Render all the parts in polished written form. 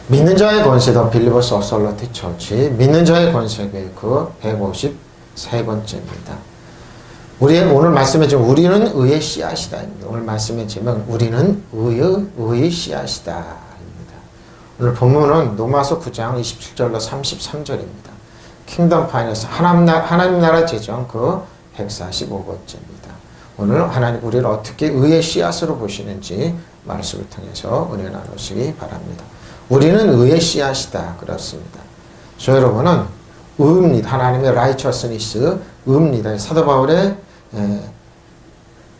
믿는 자의 권세 더 빌리버스 어설러티 처치 믿는 자의 권세 교육 153번째입니다. 우리의 오늘 말씀의 제목 우리는 의의 씨앗이다. 오늘 말씀의 제목 우리는 의의 씨앗이다. 오늘 본문은 로마서 9장 27절로 33절입니다. 킹덤 파이낸스 하나님 나라 재정 145번째입니다. 오늘 하나님 우리를 어떻게 의의 씨앗으로 보시는지 말씀을 통해서 은혜 나누시기 바랍니다. 우리는 의의 씨앗이다. 그렇습니다. 저 여러분은 의입니다. 하나님의 라이처스니스 의입니다. 사도 바울의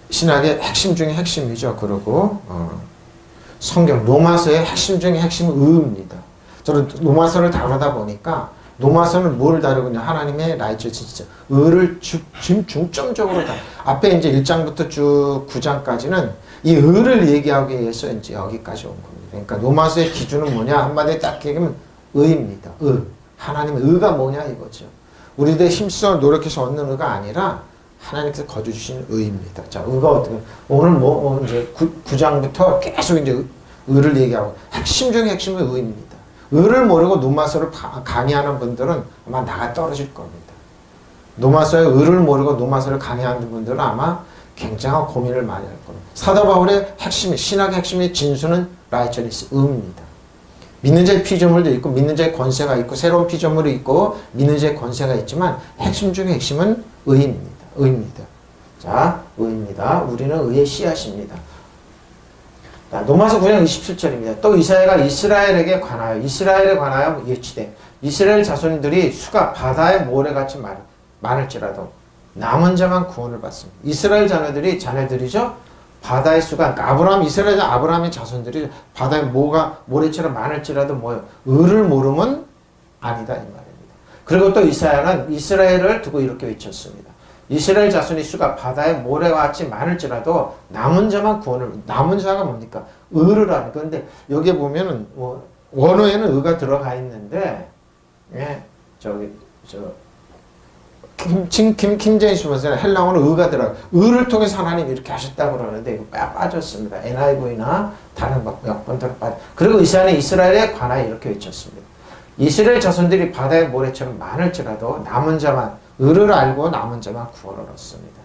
신학의 핵심 중에 핵심이죠. 그리고 성경 로마서의 핵심 중에 핵심은 의입니다. 저는 로마서를 다루다 보니까 로마서는 뭘 다루느냐 하나님의 라이처스니스 의를 중점적으로 다 앞에 이제 1장부터 쭉 9장까지는 이 의를 얘기하기 위해서 이제 여기까지 온 겁니다. 그러니까 로마서의 기준은 뭐냐 한마디에 딱 얘기하면 의입니다. 의. 하나님의 의가 뭐냐 이거죠. 우리들 힘써 노력해서 얻는 의가 아니라 하나님께서 거두주신 의입니다. 자, 의가 어떻게 오늘 이제 9장부터 계속 이제 의를 얘기하고 핵심 중에 핵심은 의입니다. 의를 모르고 로마서를 강의하는 분들은 아마 나가 떨어질 겁니다. 로마서의 의를 모르고 로마서를 강의하는 분들은 아마 굉장한 고민을 많이 할 겁니다. 사도 바울의 핵심이 신학의 핵심의 진수는 라이처니스 의입니다. 믿는 자의 피조물도 있고 믿는 자의 권세가 있고 새로운 피조물이 있고 믿는 자의 권세가 있지만 핵심 중에 핵심은 의입니다. 의입니다. 자, 의입니다. 우리는 의의 씨앗입니다. 로마서 9장 27절입니다. 또 이사야가 이스라엘에 관하여 예치되 이스라엘 자손들이 수가 바다의 모래같이 많을지라도 남은 자만 구원을 받습니다. 이스라엘 자녀들이죠. 바다의 수가 그러니까 이스라엘 아브라함의 자손들이 바다의 모래처럼 많을지라도 뭐요? 의를 모르면 아니다 이 말입니다. 그리고 또 이사야는 이스라엘을 두고 이렇게 외쳤습니다. 이스라엘 자손의 수가 바다의 모래와 같이 많을지라도 남은 자만 남은 자가 뭡니까? 의를 하는 건데 여기에 보면은 원어에는 의가 들어가 있는데 킹제임스 버전에 헬라어는 의가 들어가 의를 통해서 하나님 이렇게 하셨다고 그러는데 이거 빠졌습니다. NIV나 다른 몇 번들은 빠져. 그리고 이스라엘에 관하여 이렇게 외쳤습니다. 이스라엘 자손들이 바다의 모래처럼 많을지라도 남은 자만 의를 알고 남은 자만 구원을 얻습니다.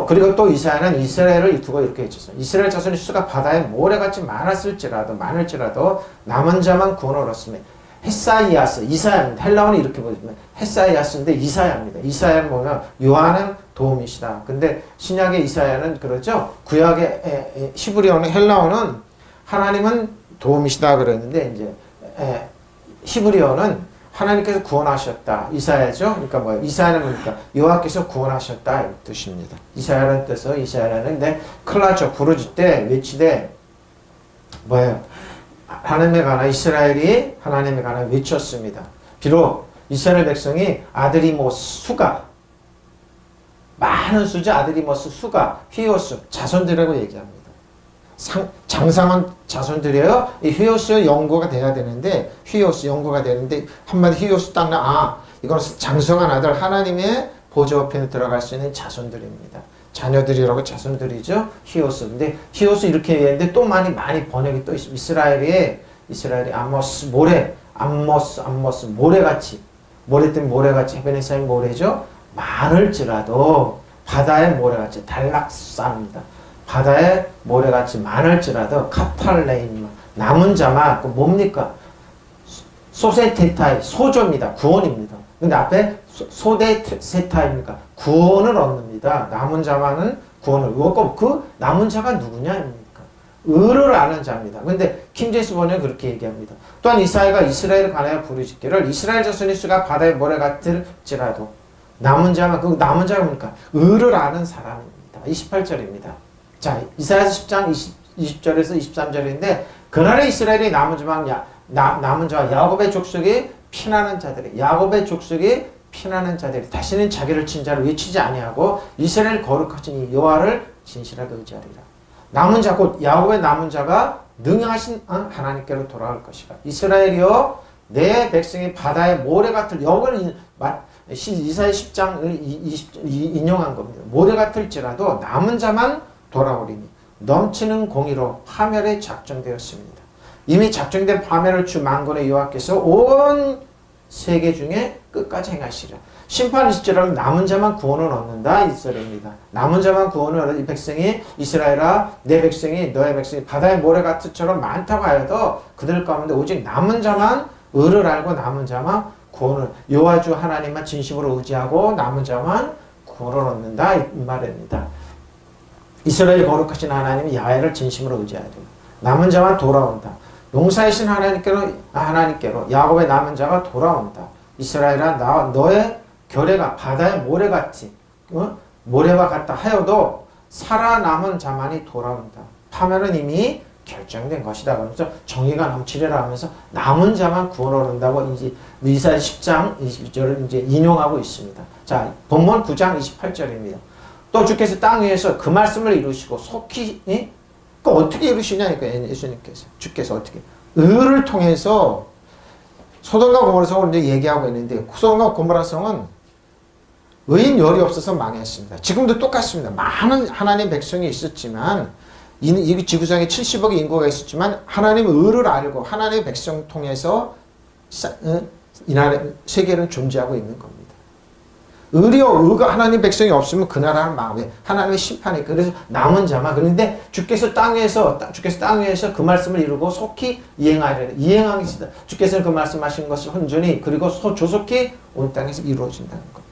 그리고 또 이사야는 이스라엘을 두고 이렇게 외쳤어요. 이스라엘 자손의 수가 바다의 모래같이 많을지라도 남은 자만 구원을 얻습니다. 이사야입니다. 헬라어는 이렇게 보시면 헤사이아스인데 이사야입니다. 이사야는 뭐냐? 요한은 도움이시다. 근데 신약의 이사야는 그러죠. 구약의 히브리어는 헬라어는 하나님은 도움이시다 그랬는데 이제 히브리어는 하나님께서 구원하셨다. 이사야죠. 그러니까 뭐예요? 이사야는 뭡니까? 여호와께서 구원하셨다 이 뜻입니다. 이사야라는 뜻은 이사야는 클라죠. 부르짖 때 외치되 뭐예요? 하나님에 관한 이스라엘이 하나님에 관한 외쳤습니다. 비록 이스라엘 백성이 수가 많은 수죠. 수가 히오스 자손들이라고 얘기합니다. 장상한 자손들이에요. 이 히오스 연고가 돼야 되는데 한마디 히오스 딱 이건 장성한 아들 하나님의 보좌 옆에 들어갈 수 있는 자손들입니다. 자녀들이라고 자손들이죠. 히오스. 근데 히오스 이렇게 얘기했는데 또 많이 번역이 또 있습니다. 이스라엘이 모래같이 모래 때문에 모래같이 해변에 쌓인 모래죠. 많을지라도 바다의 모래같이 단락산입니다. 바다의 모래같이 많을지라도 카탈레임 남은 자만 뭡니까? 소세테타이 소조입니다. 구원입니다. 근데 앞에 소데세타입니까? 구원을 얻습니다. 남은 자만은 구원을 얻고 그 남은 자가 누구냐입니까? 의를 아는 자입니다. 근데 킹제임스 번역은 그렇게 얘기합니다. 또한 이사야가 이스라엘을 관하여 부르짖기를 이스라엘 자손의 수가 바다의 모래 같을지라도 남은 자가 뭡니까? 의를 아는 사람입니다. 28절입니다. 자, 이사야서 10장 20절에서 23절인데 그날의 이스라엘이 남은 자와 야곱의 족속이 피나는 자들이 다시는 자기를 친 자를 외치지 아니하고 이스라엘 거룩하신 여호와를 진실하게 의지하리라. 남은 자 곧 야곱의 남은 자가 능하신 하나님께로 돌아갈 것이다. 이스라엘이여 내 백성이 바다의 모래 같을 여기는 이사야 10장을 인용한 겁니다. 모래 같을지라도 남은 자만 돌아오리니 넘치는 공의로 파멸에 작정되었습니다. 이미 작정된 파멸을 주 만군의 여호와께서 온 세계 중에 끝까지 행하시리라. 심판이 있을지라도 남은 자만 구원을 얻는다 이스라엘입니다. 남은 자만 구원을 얻는 이 백성이 이스라엘아 내 백성이 너의 백성이 바다의 모래같이처럼 많다고 하여도 그들 가운데 오직 남은 자만 의를 알고 남은 자만 구원을 여호와 주 하나님만 진심으로 의지하고 남은 자만 구원을 얻는다 이 말입니다. 이스라엘이 거룩하신 하나님이 야훼를 진심으로 의지해야 됩니다. 남은 자만 돌아온다. 용사이신 하나님께로 야곱의 남은 자가 돌아온다. 이스라엘아 너의 결례가 바다의 모래같이 모래와 같다 하여도 살아남은 자만이 돌아온다. 파멸은 이미 결정된 것이다. 그러면서 정의가 넘치리라 하면서 남은 자만 구원을 얻는다고 이제 이사야 10장 22절을 이제 인용하고 있습니다. 자, 본문 9장 28절입니다. 또 주께서 땅 위에서 그 말씀을 이루시고 속히 그 어떻게 이루시냐니까 예수님께서 주께서 어떻게 의를 통해서 소돔과 고모라 성을 이제 얘기하고 있는데 소돔과 고모라 성은 의인 열이 없어서 망했습니다. 지금도 똑같습니다. 많은 하나님의 백성이 있었지만 이 지구상에 70억의 인구가 있었지만 하나님의 의를 알고 하나님의 백성 통해서 이 나라 세계는 존재하고 있는 겁니다. 의가 하나님 백성이 없으면 그 나라는 망해. 하나님의 심판이 그래서 남은 자만. 그런데 주께서 땅 위에서 그 말씀을 이루고 속히 이행하시다. 주께서는 그 말씀하신 것을 온전히 그리고 조속히 온 땅에서 이루어진다는 것.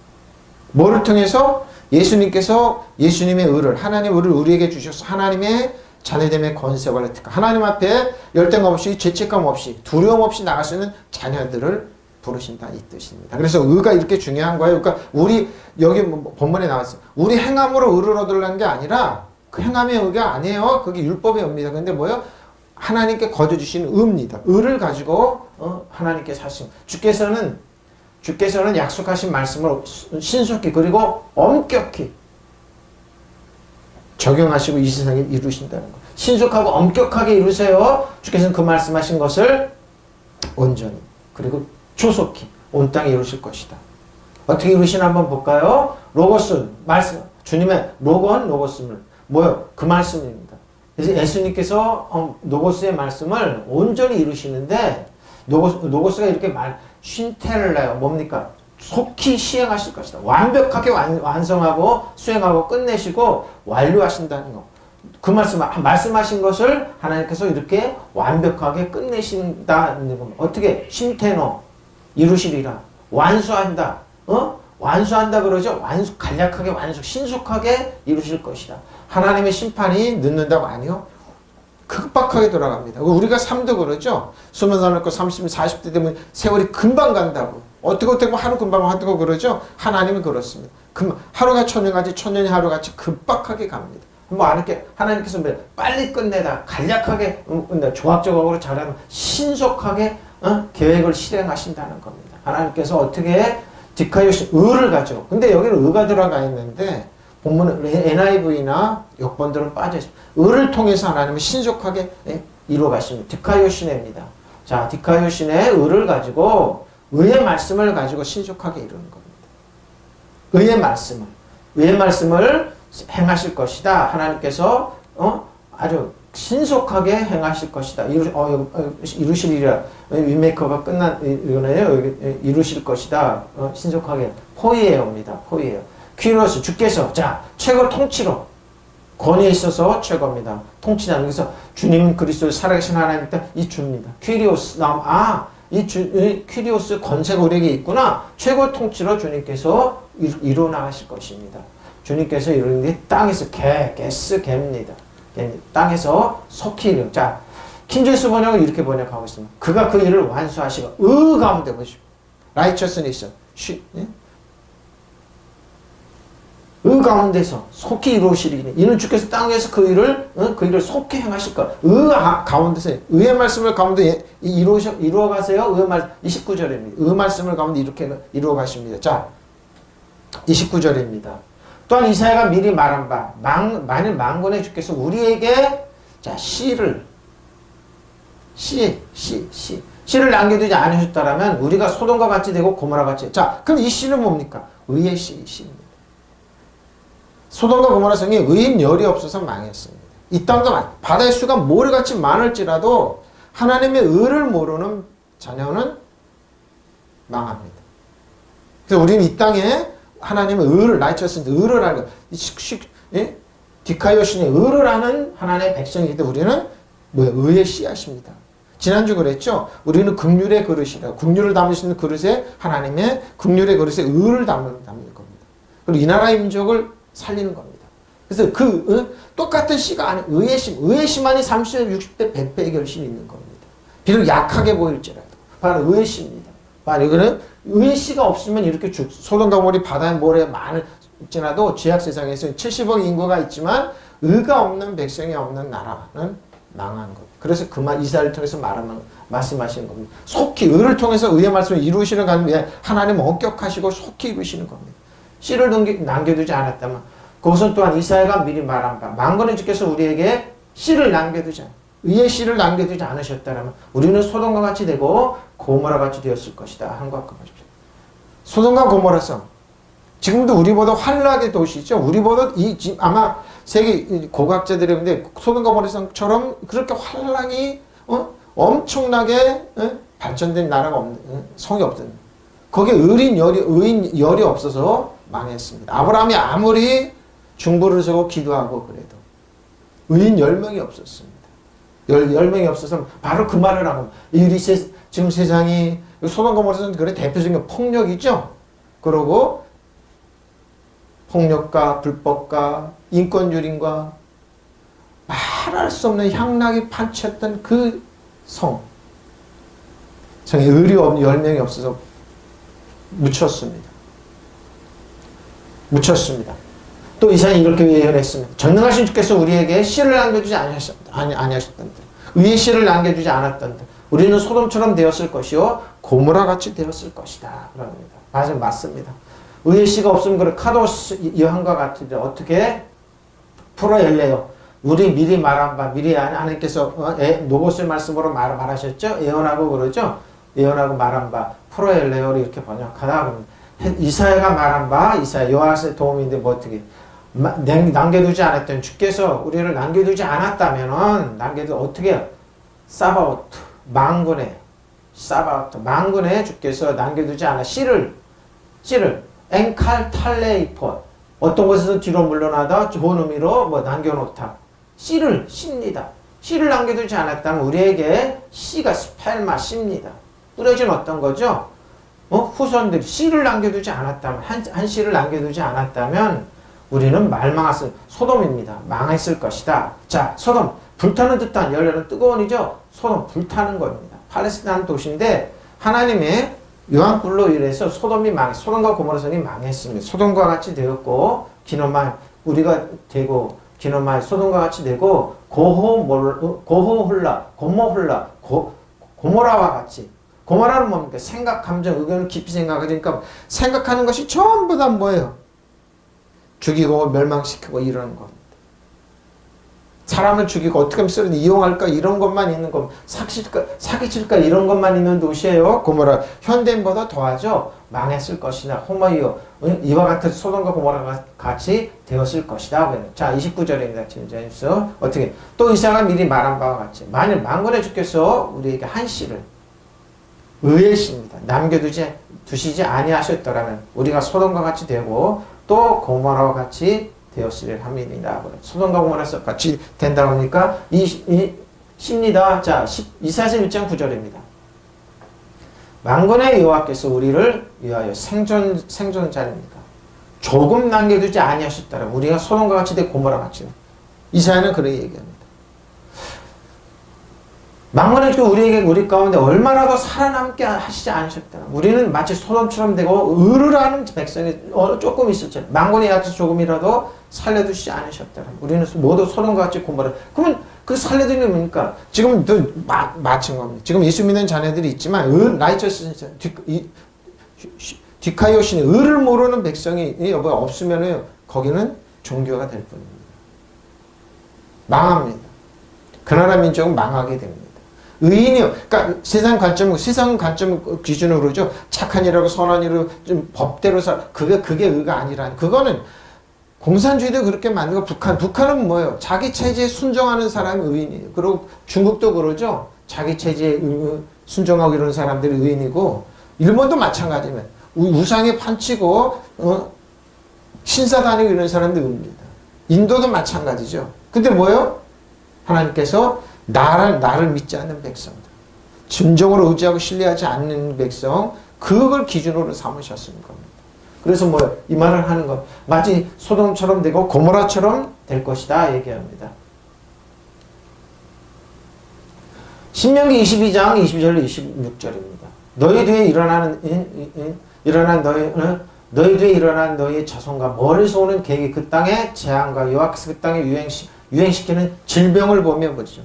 뭐를 통해서? 예수님께서 예수님의 의를 하나님의 의를 우리에게 주셔서 하나님의 자녀됨의 권세와 특권 하나님 앞에 열등감 없이 죄책감 없이 두려움 없이 나갈 수 있는 자녀들을 부르신다 이 뜻입니다. 그래서 의가 이렇게 중요한 거예요. 그러니까 우리 여기 본문에 나왔어요. 우리 행함으로 의를 얻으려는 게 아니라 그 행함의 의가 아니에요. 그게 율법의 의입니다. 근데 뭐예요? 하나님께 거둬주신 의입니다. 의를 가지고 하나님께 사신 주께서는 약속하신 말씀을 신속히 그리고 엄격히 적용하시고 이 세상에 이루신다는 거. 신속하고 엄격하게 이루세요. 주께서는 그 말씀하신 것을 온전히 그리고 조속히 온 땅에 이루실 것이다. 어떻게 이루시나 한번 볼까요? 로고스 말씀 주님의 로고스를 뭐요? 그 말씀입니다. 그래서 예수님께서 로고스의 말씀을 온전히 이루시는데 로고스가 이렇게 쉰텔레요. 뭡니까? 속히 시행하실 것이다. 완벽하게 완성하고 수행하고 끝내시고 완료하신다는 거. 그 말씀하신 것을 하나님께서 이렇게 완벽하게 끝내신다는 겁니다. 어떻게? 쉰테노 이루시리라. 완수한다. 완수한다 그러죠? 간략하게 신속하게 이루실 것이다. 하나님의 심판이 늦는다고 아니요? 급박하게 돌아갑니다. 우리가 삶도 그러죠. 20살 넘고 30, 40대 되면 세월이 금방 간다고. 어떻게 하루 금방 하고 그러죠. 하나님은 그렇습니다. 하루가 천년같이 천년이 하루같이 급박하게 갑니다. 하나님께서 빨리 끝내다 간략하게 조각조각으로 잘하면 신속하게 계획을 실행하신다는 겁니다. 하나님께서 어떻게 디카요시 의를 가지고 근데 여기는 의가 들어가 있는데 본문은 NIV나 역본들은 빠져있습니다. 의를 통해서 하나님은 신속하게 이루어 가십니다. 디카요시네입니다. 자, 디카요시네 의를 가지고 의의 말씀을 가지고 신속하게 이루는 겁니다. 의의 말씀을 행하실 것이다. 하나님께서 아주 신속하게 행하실 것이다. 이루시리라. 윈메이커가 끝난 이거네요. 이루실 것이다. 신속하게 포이에요입니다. 포이에요. 퀴로스 주께서 자 최고 통치로 권위에 있어서 최고입니다. 통치자는 그래서 주님 그리스도 살아계신 하나님 이 주입니다. 퀴리오스 퀴리오스 권세가 우리에게 있구나. 최고 통치로 주님께서 이루어 나가실 것입니다. 주님께서 이루는 게 땅에서 개입니다. 땅에서 속히 이루. 자 킹제스 번역은 이렇게 번역하고 있습니다. 그가 그 일을 완수하시고 의 가운데 보시오. 라이처스니스 의 가운데서 속히 이루시리니 이는 주께서 땅 위에서 그 일을 속히 행하실 것. 의 가운데서 의의 말씀을 가운데 이루어 가세요. 의 말 29절입니다. 의 말씀을 가운데 이렇게 이루어 가십니다. 자 29절입니다. 또한 이사야가 미리 말한 바 만일 만군의 주께서 우리에게 자 씨를 남겨두지 않으셨다라면 우리가 소돔과 같이 되고 고모라 같이. 자 그럼 이 씨는 뭡니까? 의의 씨입니다. 소돔과 고모라 성이 의인 열이 없어서 망했습니다. 이 땅도 바다의 수가 모래같이 많을지라도 하나님의 의를 모르는 자녀는 망합니다. 그래서 우리는 이 땅에 하나님의 의를, 라이처스인데 의를 알고, 예? 디카이오신의 의를 아는 하나님의 백성이기 때문에 우리는 뭐예요? 의의 씨앗입니다. 지난주 그랬죠? 우리는 긍휼의 그릇이라, 긍휼을 담을 수 있는 그릇에 하나님의 긍휼의 그릇에 의를 담는 겁니다. 그리고 이 나라의 민족을 살리는 겁니다. 그래서 똑같은 씨가 아닌 의의 씨만이 30대, 60대, 100배의 결실이 있는 겁니다. 비록 약하게 보일지라도 바로 의의 씨입니다. 바로 이거는 의의 씨가 없으면 이렇게 소돔과 고모라 바다의 모래 많을지라도 죄악 세상에서 70억 인구가 있지만 의가 없는 백성이 없는 나라는 망한 것. 그래서 그 말 이사야를 통해서 말씀하시는 겁니다. 속히 의를 통해서 의의 말씀을 이루시는 가운데 하나님 엄격하시고 속히 이루시는 겁니다. 씨를 남겨두지 않았다면 그것은 또한 이사야가 미리 말한 바 만군의 주께서 우리에게 씨를 남겨두지 의의 씨를 남겨두지 않으셨다면 우리는 소돔과 같이 되고 고모라 같이 되었을 것이다 하는 것 같고 보십시오. 소돔과 고모라 성 지금도 우리보다 환락의 도시죠. 우리보다 아마 세계 고고학자들이 근데 소돔과 고모라 성처럼 그렇게 환락이 엄청나게 발전된 나라가 없는 성이 없던 거기에 의인 열이 없어서 망했습니다. 아브라함이 아무리 중보를 서고 기도하고 그래도 의인 10명이 없었습니다. 10명이 없어서 바로 그 말을 하고 지금 세상이 소돔과 고모라는 그래 대표적인 폭력이죠. 그러고 폭력과 불법과 인권유린과 말할 수 없는 향락이 판쳤던 그 성에 의리 없는 10명이 없어서 묻혔습니다. 또 이사야는 이렇게 예언했습니다. 전능하신 주께서 우리에게 씨를 남겨주지 아니하셨던데 의의 씨를 남겨주지 않았던데 우리는 소돔처럼 되었을 것이요 고모라 같이 되었을 것이다. 그럽니다. 맞습니다. 의의 씨가 없으면 그런 카도스 여한과 같은데 어떻게 풀어열래요? 우리 미리 말한 바 미리 하나님께서 노고스의 말씀으로 말하셨죠? 예언하고 그러죠? 예언하고 말한 바 풀어열래요를 이렇게 번역하다 보면 이사야가 말한 바 이사야 요아스의 도움인데 뭐 어떻게 남겨두지 않았던 주께서 우리를 남겨두지 않았다면은 어떻게 해요? 사바오트 망군의 주께서 남겨두지 않아 씨를 엔칼탈레이포 어떤 곳에서 뒤로 물러나다 좋은 의미로 남겨놓다 씨입니다. 씨를 남겨두지 않았다면 우리에게 씨가 스펠마 씨입니다. 뿌려진 어떤 거죠? 후손들이 씨를 남겨두지 않았다면 한 씨를 남겨두지 않았다면 우리는 말망했을 소돔입니다. 망했을 것이다. 자, 소돔 불타는 듯한 열렬한 뜨거운이죠. 소돔 불타는 겁니다. 팔레스타인 도시인데 하나님의 요한불로 인해서 소돔과 고모라 성이 망했습니다. 소돔과 같이 되었고 우리가 되고 기노마의 소돔과 같이 되고 고모라와 같이 고모라는 뭡니까? 생각, 감정, 의견을 깊이 생각하니까 생각하는 것이 전부 다 뭐예요? 죽이고 멸망시키고 이러는 겁니다. 사람을 죽이고 어떻게 하면 쓰러지 이용할까 이런 것만 있는 것 사기칠까 이런 것만 있는 도시예요. 고모라 현대인보다 더하죠. 망했을 것이다. 호모이요 이와 같은 소돔과 고모라가 같이 되었을 것이다. 자 29절입니다. 진짜에서 어떻게 또 이사야가 미리 말한 바와 같이 만일 만군의 주께서 우리에게 한 씨를 의의 씨입니다. 남겨두시지 아니하셨더라면 우리가 소돔과 같이 되고 또 고모라와 같이 되었으리라 함이니라. 소돔과 고모라서 같이 된다고 하니까 십니다. 자, 이사야서 1장 9절입니다. 만군의 여호와께서 우리를 위하여 생존자입니다. 조금 남겨두지 아니하셨더라. 우리가 소돔과 같이 되고 고모라 같이. 이사야는 그렇게 얘기합니다. 만군의 주 우리에게 우리 가운데 얼마나 더 살아남게 하시지 않으셨더라. 우리는 마치 소돔처럼 되고 의를 하는 백성이 조금 있을지 만군의 약에서 조금이라도 살려두시지 않으셨더라. 우리는 모두 소돔과 같이 고모라. 그러면 그 살려두는 게 뭡니까? 지금 마친 겁니다. 지금 예수 믿는 자녀들이 있지만 라이처스 디카이오신의 의를 모르는 백성이 없으면 거기는 종교가 될 뿐입니다. 망합니다. 그 나라 민족은 망하게 됩니다. 의인이요. 그러니까 세상 관점 기준으로 그러죠. 착한 일하고 선한 일로 좀 법대로 그게 의가 아니라 그거는 공산주의도 그렇게 만들고 북한은 뭐예요? 자기 체제에 순종하는 사람이 의인이에요. 그리고 중국도 그러죠. 자기 체제에 순종하고 이런 사람들이 의인이고, 일본도 마찬가지입니다. 우상에 판치고 신사 다니고 이런 사람들이 의입니다. 인도도 마찬가지죠. 근데 뭐예요? 하나님께서 나를 믿지 않는 백성들, 진정으로 의지하고 신뢰하지 않는 백성, 그걸 기준으로 삼으셨을 겁니다. 그래서 뭐예요? 이 말을 하는 것, 마치 소돔처럼 되고 고모라처럼 될 것이다 얘기합니다. 신명기 22장 22절 26절입니다. 너희 뒤에 너희 뒤에 일어난 너희의 자손과 멀리서 오는 계획이 그 땅의 재앙과 여호와께서 그 땅에 유행시키는 질병을 보며 보죠.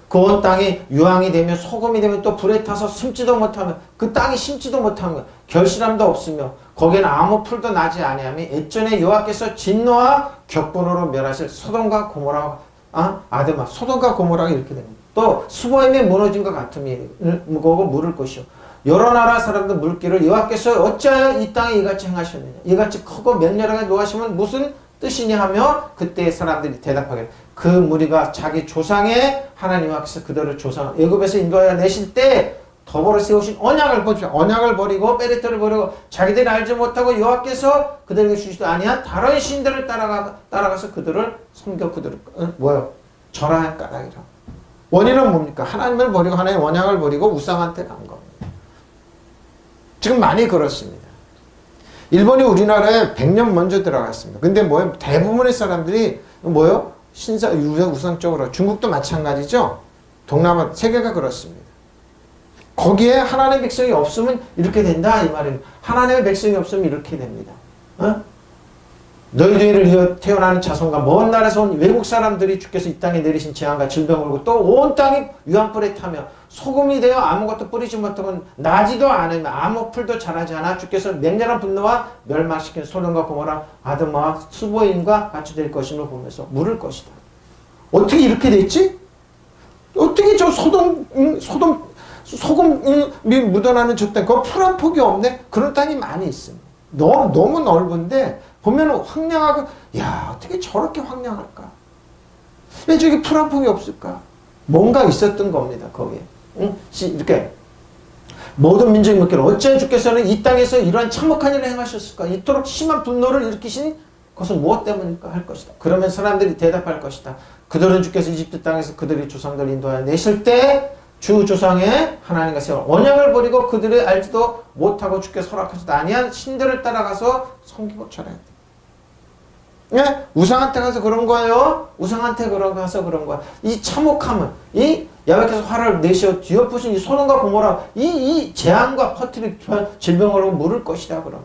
그 온 땅이 유황이 되며 소금이 되며 또 불에 타서 심지도 못하며 그 땅이 심지도 못하며 결실함도 없으며 거기에는 아무 풀도 나지 아니하며 예전에 여호와께서 진노와 격분으로 멸하실 소돔과 고모라 아드마 소돔과 고모라가 이렇게 됩니다. 또 수보임이 무너진 것 같으니 무거워 물을 것이요 여러 나라 사람들 물기를 여호와께서 어찌하여 이 땅에 이같이 행하셨느냐 이같이 크고 맹렬하게 노하시면 무슨 뜻이냐 하며 그때 사람들이 대답하기를 그 무리가 자기 조상의 하나님 여호와께서 그들을 조상 애굽에서 인도하여 내실 때 더불어 세우신 언약을 버리고 베레트를 버리고 자기들이 알지 못하고 여호와께서 그들에게 주시도 아니한 다른 신들을 따라가서 그들을 섬겨 그들을 절하한 까닭이라. 원인은 뭡니까? 하나님을 버리고 하나님의 언약을 버리고 우상한테 간 겁니다. 지금 많이 그렇습니다. 일본이 우리나라에 100년 먼저 들어갔습니다. 근데 대부분의 사람들이 신사 우상 쪽으로, 중국도 마찬가지죠. 동남아 세계가 그렇습니다. 거기에 하나님의 백성이 없으면 이렇게 된다 이 말입니다. 하나님의 백성이 없으면 이렇게 됩니다. 너희들을 이어 태어나는 자손과 먼 나라에서 온 외국 사람들이 주께서 이 땅에 내리신 재앙과 질병을 보고 또 온 땅이 유황불에 타며 소금이 되어 아무것도 뿌리지 못하고 나지도 않으며 아무 풀도 자라지 않아 주께서 맹렬한 분노와 멸망시킨 소돔과 고모라 아드마와 수보임과 같이 될 것임을 보면서 물을 것이다. 어떻게 이렇게 됐지? 어떻게 저 소금이 묻어나는 저 땅, 그 풀 한 폭이 없네? 그런 땅이 많이 있습니다. 너무 넓은데 보면 황량하고, 야, 어떻게 저렇게 황량할까? 왜 저기 풀 한 폭이 없을까? 뭔가 있었던 겁니다, 거기에. 이렇게. 모든 민족이 묻기를 어찌하여 주께서는 이 땅에서 이러한 참혹한 일을 행하셨을까? 이토록 심한 분노를 일으키신 것은 무엇 때문일까? 할 것이다. 그러면 사람들이 대답할 것이다. 그들은 주께서 이집트 땅에서 그들의 조상들을 인도하여 내실 때 주 조상의 하나님과 세워 언약을 버리고 그들을 알지도 못하고 주께서 허락하지도 아니한 신들을 따라가서 섬기고 절해야 돼. 예? 우상한테 가서 그런 거예요. 우상한테 가서 그런 거야. 이 참혹함은 이 야훼께서 화를 내시어 뒤엎으신 이 소돔과 고모라 이 재앙과 퍼뜨릴 질병으로 물을 것이다. 그럼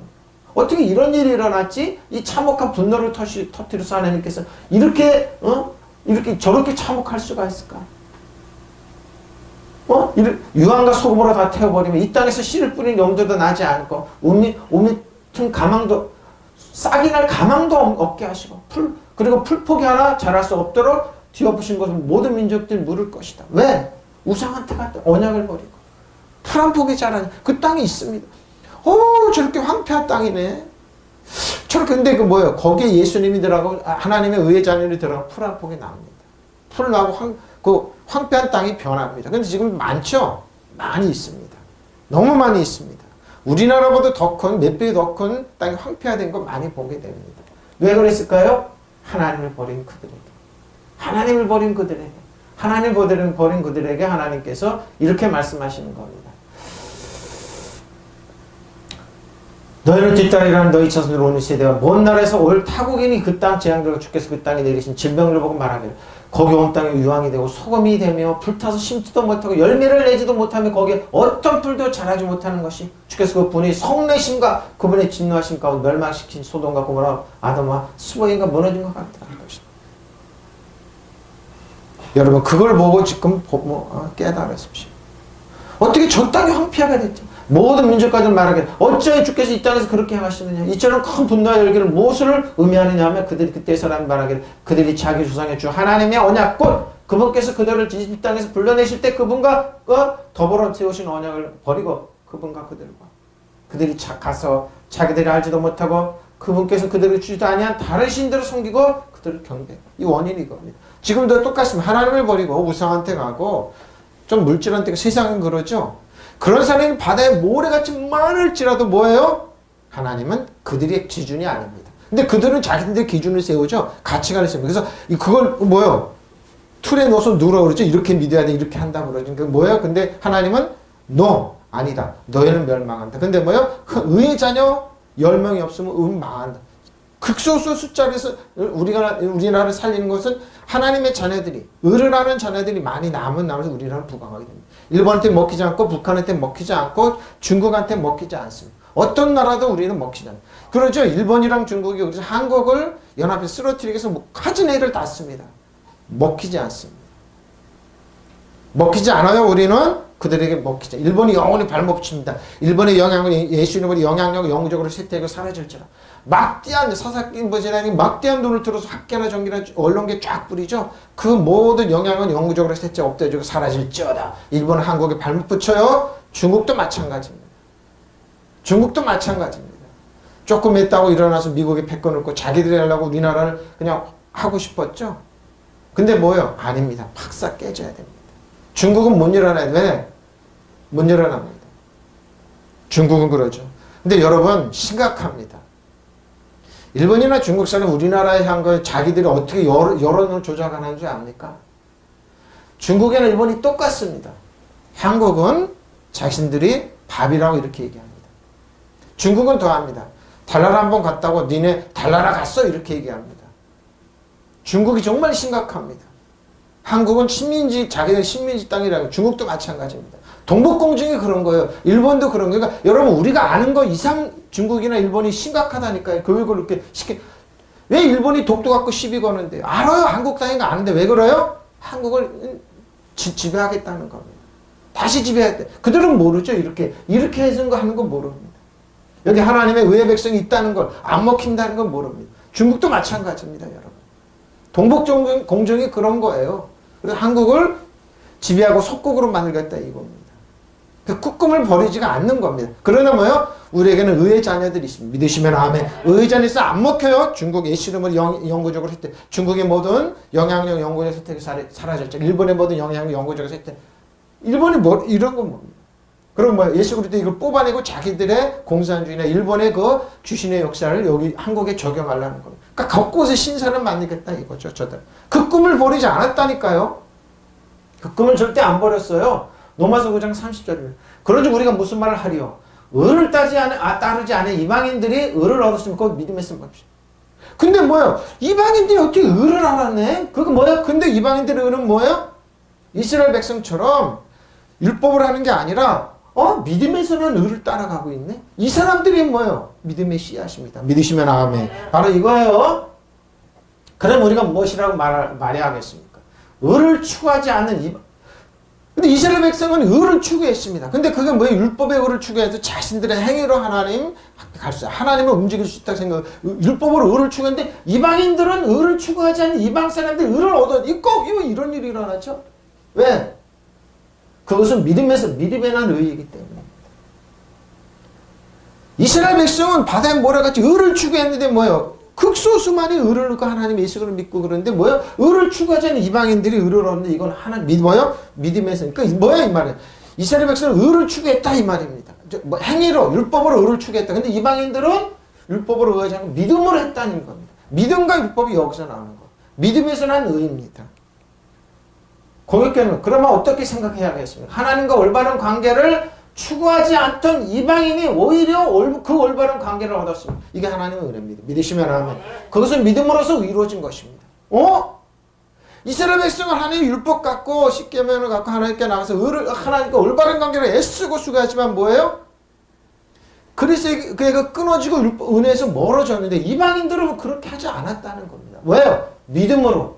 어떻게 이런 일이 일어났지? 이 참혹한 분노를 터뜨려서 하나님께서 이렇게 저렇게 참혹할 수가 있을까? 유황과 소금으로 다 태워버리면 이 땅에서 씨를 뿌린 염도도 나지 않고 우미튼 가망도 싹이 날 가망도 없게 하시고 그리고 풀포기 하나 자랄 수 없도록 뒤엎으신 것은 모든 민족들이 물을 것이다. 왜? 우상한테 갔다 언약을 버리고 풀 한 폭이 자라는 그 땅이 있습니다. 저렇게 황폐한 땅이네. 저렇게 근데 거기에 예수님이 들어가고 하나님의 의의 자녀들이 들어가고 풀 한 폭이 나옵니다. 풀 나고 황폐한 땅이 변합니다. 근데 지금 많죠? 많이 있습니다. 너무 많이 있습니다. 우리나라보다 몇 배 더 큰 땅이 황폐화된 거 많이 보게 됩니다. 왜 그랬을까요? 하나님을 버린 그들에게. 하나님을 버린 그들에게. 하나님을 버린 그들에게 하나님께서 이렇게 말씀하시는 겁니다. 너희를 뒤따르라는 너희 자손들 오는 세대와 먼 나라에서 올 타국인이 그 땅 재앙들과 주께서 그 땅에 내리신 질병을 보고 말하기를 거기 온 땅에 유황이 되고 소금이 되며 불타서 심지도 못하고 열매를 내지도 못하며 거기에 어떤 풀도 자라지 못하는 것이 주께서 그분의 성내심과 그분의 진노하심 가운데 멸망시킨 소돔과 고모라 아드마 수보임과 무너진 것 같다 할 것이다. 여러분 그걸 보고 지금 깨달으십시오. 어떻게 저 땅이 황폐하게 됐죠? 모든 민족까지 말하기를 어찌하여 주께서 이 땅에서 그렇게 하시느냐 이처럼 큰 분노와 열기를 무엇을 의미하느냐 하면 그들이 그때 사람이 말하기를 그들이 자기 조상의 주 하나님의 언약 곧 그분께서 그들을 이 땅에서 불러내실 때 그분과 더불어 세우신 언약을 버리고 그분과 그들이 가서 자기들이 알지도 못하고 그분께서 그들을 주지도 아니한 다른 신들을 섬기고 그들을 경배. 이 원인이 이겁니다. 지금도 똑같습니다. 하나님을 버리고 우상한테 가고 좀 물질한 때가 세상은 그러죠. 그런 사람이 바다에 모래같이 많을지라도 뭐예요? 하나님은 그들의 기준이 아닙니다. 근데 그들은 자기들 기준을 세우죠. 가치관을 세웁니다. 그래서 그걸 뭐예요? 틀에 넣어서 누라 그러죠. 이렇게 믿어야 돼. 이렇게 한다 그러죠. 그 뭐예요? 근데 하나님은 no, 아니다. 너희는 멸망한다. 근데 뭐예요? 의의 자녀 10명이 없으면 망한다. 극소수 숫자에서 우리나라를 살리는 것은 하나님의 자녀들이, 의를 하는 자녀들이 많이 남아서 우리나라를 부강하게 됩니다. 일본한테 먹히지 않고 북한한테 먹히지 않고 중국한테 먹히지 않습니다. 어떤 나라도 우리는 먹히지 않아요. 그러죠. 일본이랑 중국이 그래서 한국을 연합에 쓰러뜨리기 위해서 가진 애를 다 씁니다. 먹히지 않습니다. 먹히지 않아요. 우리는 그들에게 먹히지. 일본이 영원히 발목 붙입니다. 일본의 영향을 예수님의 영향력을 영구적으로 쇠퇴하고 사라질지라. 막대한 사사기 버전이 막대한 돈을 들어서 학계나 전기나 언론계 쫙 뿌리죠. 그 모든 영향은 영구적으로 쇠퇴 없어지고 사라질지어다. 일본은 한국에 발목 붙여요. 중국도 마찬가지입니다. 중국도 마찬가지입니다. 조금 했다고 일어나서 미국에 패권 넣고 자기들이 하려고 우리나라를 그냥 하고 싶었죠. 근데 뭐요? 아닙니다. 팍싹 깨져야 됩니다. 중국은 못 일어나요. 왜? 못 일어납니다. 중국은 그러죠. 근데 여러분 심각합니다. 일본이나 중국 사람 우리나라에 한 거 자기들이 어떻게 여론을 조작하는 줄 압니까? 중국이나 일본이 똑같습니다. 한국은 자신들이 밥이라고 이렇게 얘기합니다. 중국은 더합니다. 달나라 한번 갔다고 니네 달나라 갔어? 이렇게 얘기합니다. 중국이 정말 심각합니다. 한국은 식민지, 자기들 식민지 땅이라고. 중국도 마찬가지입니다. 동북공정이 그런 거예요. 일본도 그런 거예요. 그러니까 여러분 우리가 아는 거 이상 중국이나 일본이 심각하다니까요. 교육을 이렇게 왜 일본이 독도 갖고 시비 거는데? 알아요. 한국 땅인 거 아는데 왜 그래요? 한국을 지배하겠다는 겁니다. 다시 지배할 때. 그들은 모르죠. 이렇게 해준 거 하는 건 모릅니다. 여기 하나님의 의의 백성이 있다는 걸 안 먹힌다는 건 모릅니다. 중국도 마찬가지입니다. 여러분. 동북공정이 그런 거예요. 그래서 한국을 지배하고 속국으로 만들겠다 이겁니다. 그 꿈을 버리지가 않는 겁니다. 그러나 뭐요? 우리에게는 의의 자녀들이 있습니다. 믿으시면 아멘. 의의 자녀 있으면 안 먹혀요. 중국 예시름을 영구적으로 혜택. 중국의 모든 영향력 영구적 혜택이 사라졌죠. 일본의 모든 영향력 영구적 혜택. 일본이 뭐 이런 건 뭡니까? 그럼 뭐 예수 그리스도 이걸 뽑아내고 자기들의 공산주의나 일본의 그 귀신의 역사를 여기 한국에 적용하려는 겁니다. 그러니까 곳곳에 신사를 만들겠다 이거죠. 저들. 그 꿈을 버리지 않았다니까요. 그 꿈을 절대 안 버렸어요. 로마서 9장 30절입니다. 그런지 우리가 무슨 말을 하리요? 의를 따르지 않은 이방인들이 의를 얻었으면 그거 믿음에서 봅시다. 근데 뭐야? 이방인들이 어떻게 의를 알았네? 그거 뭐야? 근데 이방인들의 의는 뭐야? 이스라엘 백성처럼 율법을 하는 게 아니라 믿음에서는 의를 따라가고 있네? 이 사람들이 뭐예요? 믿음의 씨앗입니다. 믿으시면 아멘. 바로 이거예요. 그럼 우리가 무엇이라고 말해야 하겠습니까? 의를 추구하지 않는 근데 이스라엘 백성은 의를 추구했습니다. 근데 그게 뭐예요? 율법의 의를 추구해서 자신들의 행위로 하나님을 움직일 수 있다고 생각. 율법으로 의를 추구했는데 이방인들은 의를 추구하지 않는 이방 사람들이 의를 꼭 이런 일이 일어나죠. 왜? 그것은 믿음에 난 의이기 때문에. 이스라엘 백성은 바다에 모래같이 의를 추구했는데 뭐예요? 극소수만이 의를 얻고 하나님의 예수를 믿고 그러는데 뭐예요? 의를 추구하지 않는 이방인들이 의를 얻는데 이건 뭐예요? 믿음에서. 그러니까 뭐야 이 말이에요? 이스라엘 백성은 의를 추구했다 이 말입니다. 행위로 율법으로 의를 추구했다. 근데 이방인들은 율법으로 의하지 않고 믿음으로 했다는 겁니다. 믿음과 율법이 여기서 나오는 거. 믿음에서 난 의입니다. 공격견은 그러면 어떻게 생각해야겠습니까? 하나님과 올바른 관계를 추구하지 않던 이방인이 오히려 그 올바른 관계를 얻었습니다. 이게 하나님의 은혜입니다. 믿으시면 아멘. 그것은 믿음으로써 이루어진 것입니다. 이스라엘 백성은 하나님의 율법 갖고 십계명을 갖고 하나님께 나가서 하나님과 올바른 관계를 애쓰고 수고하지만 뭐예요? 그래서 그가 끊어지고 은혜에서 멀어졌는데 이방인들은 그렇게 하지 않았다는 겁니다. 왜요? 믿음으로.